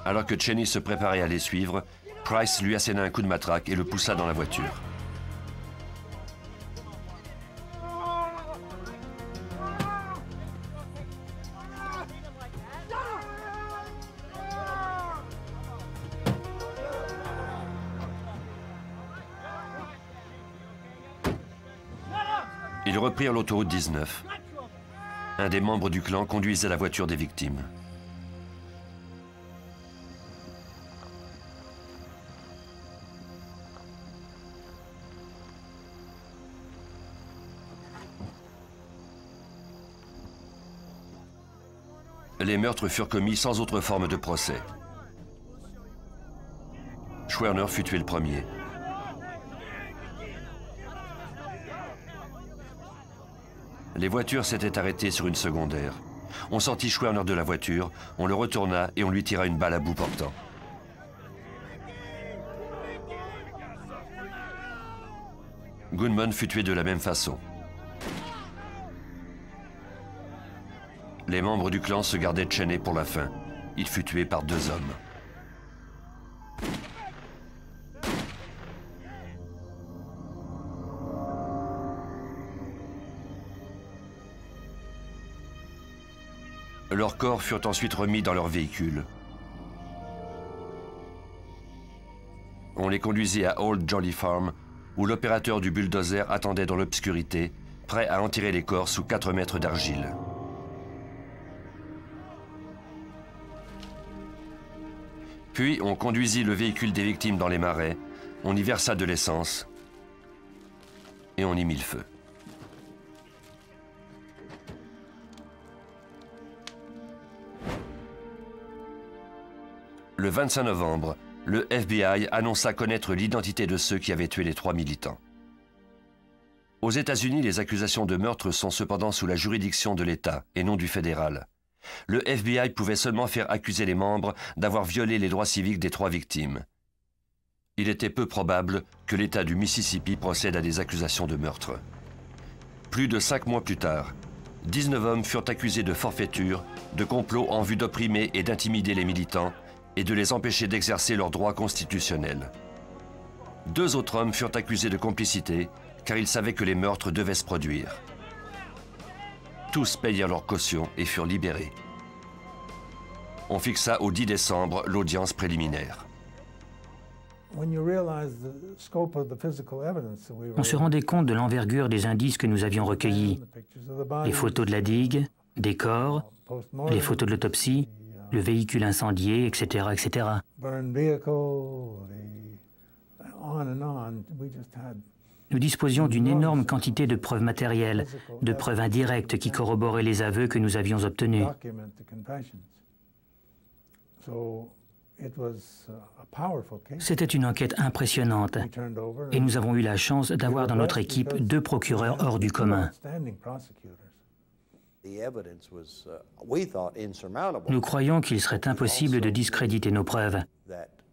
Alors que Cheney se préparait à les suivre, Price lui asséna un coup de matraque et le poussa dans la voiture. Ils reprirent l'autoroute 19. Un des membres du clan conduisait la voiture des victimes. Les meurtres furent commis sans autre forme de procès. Schwerner fut tué le premier. Les voitures s'étaient arrêtées sur une secondaire. On sortit Schwerner de la voiture, on le retourna et on lui tira une balle à bout portant. Gunman fut tué de la même façon. Les membres du clan se gardaient Cheney pour la fin. Il fut tué par 2 hommes. Leurs corps furent ensuite remis dans leur véhicule. On les conduisit à Old Jolly Farm, où l'opérateur du bulldozer attendait dans l'obscurité, prêt à enterrer les corps sous 4 mètres d'argile. Puis on conduisit le véhicule des victimes dans les marais, on y versa de l'essence et on y mit le feu. Le 25 novembre, le FBI annonça connaître l'identité de ceux qui avaient tué les 3 militants. Aux États-Unis, les accusations de meurtre sont cependant sous la juridiction de l'État et non du fédéral. Le FBI pouvait seulement faire accuser les membres d'avoir violé les droits civiques des 3 victimes. Il était peu probable que l'État du Mississippi procède à des accusations de meurtre. Plus de 5 mois plus tard, 19 hommes furent accusés de forfaiture, de complot en vue d'opprimer et d'intimider les militants et de les empêcher d'exercer leurs droits constitutionnels. 2 autres hommes furent accusés de complicité car ils savaient que les meurtres devaient se produire. Tous payèrent leur caution et furent libérés. On fixa au 10 décembre l'audience préliminaire. On se rendait compte de l'envergure des indices que nous avions recueillis. Les photos de la digue, des corps, les photos de l'autopsie, le véhicule incendié, etc., etc. Nous disposions d'une énorme quantité de preuves matérielles, de preuves indirectes qui corroboraient les aveux que nous avions obtenus. C'était une enquête impressionnante et nous avons eu la chance d'avoir dans notre équipe 2 procureurs hors du commun. Nous croyions qu'il serait impossible de discréditer nos preuves,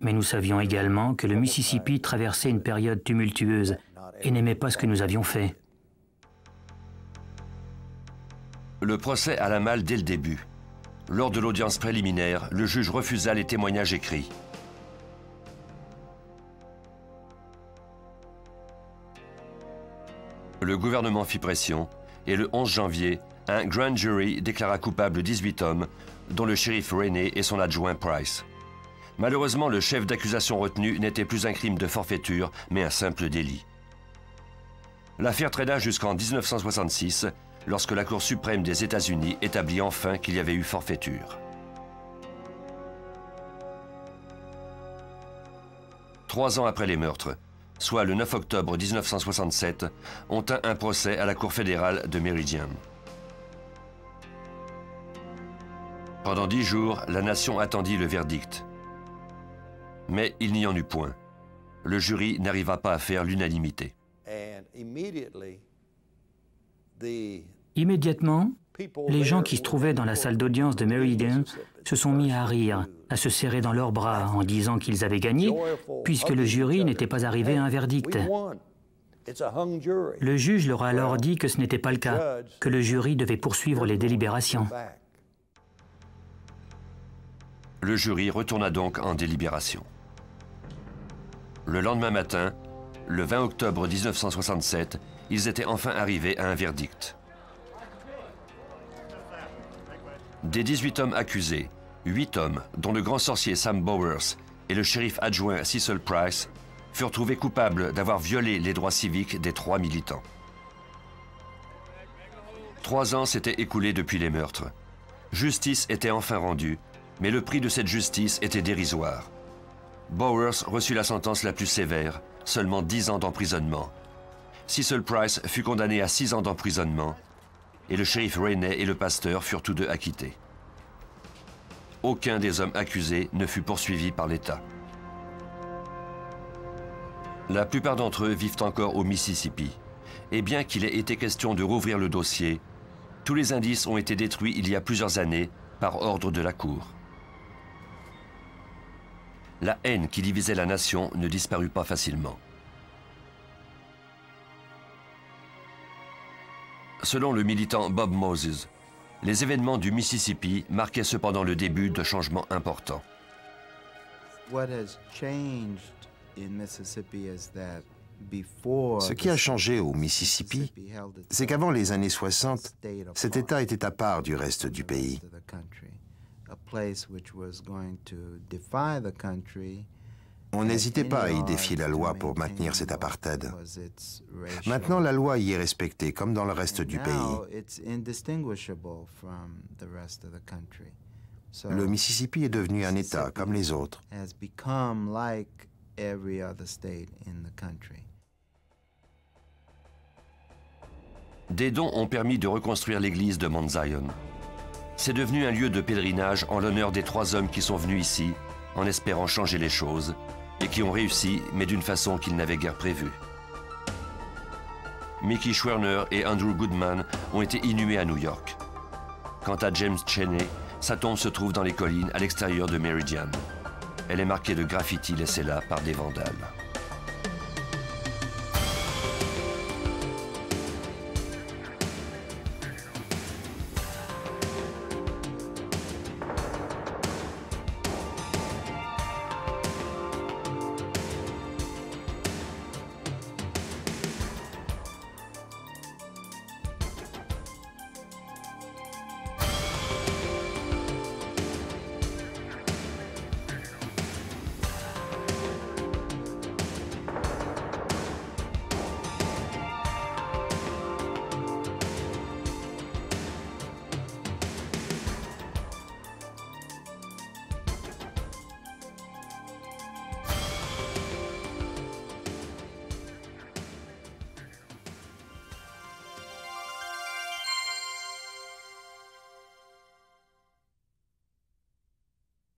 mais nous savions également que le Mississippi traversait une période tumultueuse et n'aimait pas ce que nous avions fait. Le procès alla mal dès le début. Lors de l'audience préliminaire, le juge refusa les témoignages écrits. Le gouvernement fit pression et le 11 janvier, un grand jury déclara coupable 18 hommes, dont le shérif Rainey et son adjoint Price. Malheureusement, le chef d'accusation retenu n'était plus un crime de forfaiture, mais un simple délit. L'affaire traîna jusqu'en 1966, lorsque la Cour suprême des États-Unis établit enfin qu'il y avait eu forfaiture. 3 ans après les meurtres, soit le 9 octobre 1967, on tint un procès à la Cour fédérale de Meridian. Pendant 10 jours, la nation attendit le verdict. Mais il n'y en eut point. Le jury n'arriva pas à faire l'unanimité. Immédiatement, les gens qui se trouvaient dans la salle d'audience de Meridian se sont mis à rire, à se serrer dans leurs bras en disant qu'ils avaient gagné, puisque le jury n'était pas arrivé à un verdict. Le juge leur a alors dit que ce n'était pas le cas, que le jury devait poursuivre les délibérations. Le jury retourna donc en délibération. Le lendemain matin, le 20 octobre 1967, ils étaient enfin arrivés à un verdict. Des 18 hommes accusés, 8 hommes, dont le grand sorcier Sam Bowers et le shérif adjoint Cecil Price, furent trouvés coupables d'avoir violé les droits civiques des 3 militants. 3 ans s'étaient écoulés depuis les meurtres. Justice était enfin rendue, mais le prix de cette justice était dérisoire. Bowers reçut la sentence la plus sévère, seulement 10 ans d'emprisonnement. Cecil Price fut condamné à 6 ans d'emprisonnement, et le shérif Rainey et le pasteur furent tous deux acquittés. Aucun des hommes accusés ne fut poursuivi par l'État. La plupart d'entre eux vivent encore au Mississippi. Et bien qu'il ait été question de rouvrir le dossier, tous les indices ont été détruits il y a plusieurs années par ordre de la Cour. La haine qui divisait la nation ne disparut pas facilement. Selon le militant Bob Moses, les événements du Mississippi marquaient cependant le début de changements importants. Ce qui a changé au Mississippi, c'est qu'avant les années 60, cet État était à part du reste du pays. On n'hésitait pas à y défier la loi pour maintenir cet apartheid. Maintenant, la loi y est respectée, comme dans le reste du pays. Le Mississippi est devenu un État comme les autres. Des dons ont permis de reconstruire l'église de Mount Zion. C'est devenu un lieu de pèlerinage en l'honneur des 3 hommes qui sont venus ici, en espérant changer les choses, et qui ont réussi, mais d'une façon qu'ils n'avaient guère prévue. Mickey Schwerner et Andrew Goodman ont été inhumés à New York. Quant à James Cheney, sa tombe se trouve dans les collines à l'extérieur de Meridian. Elle est marquée de graffitis laissés là par des vandales.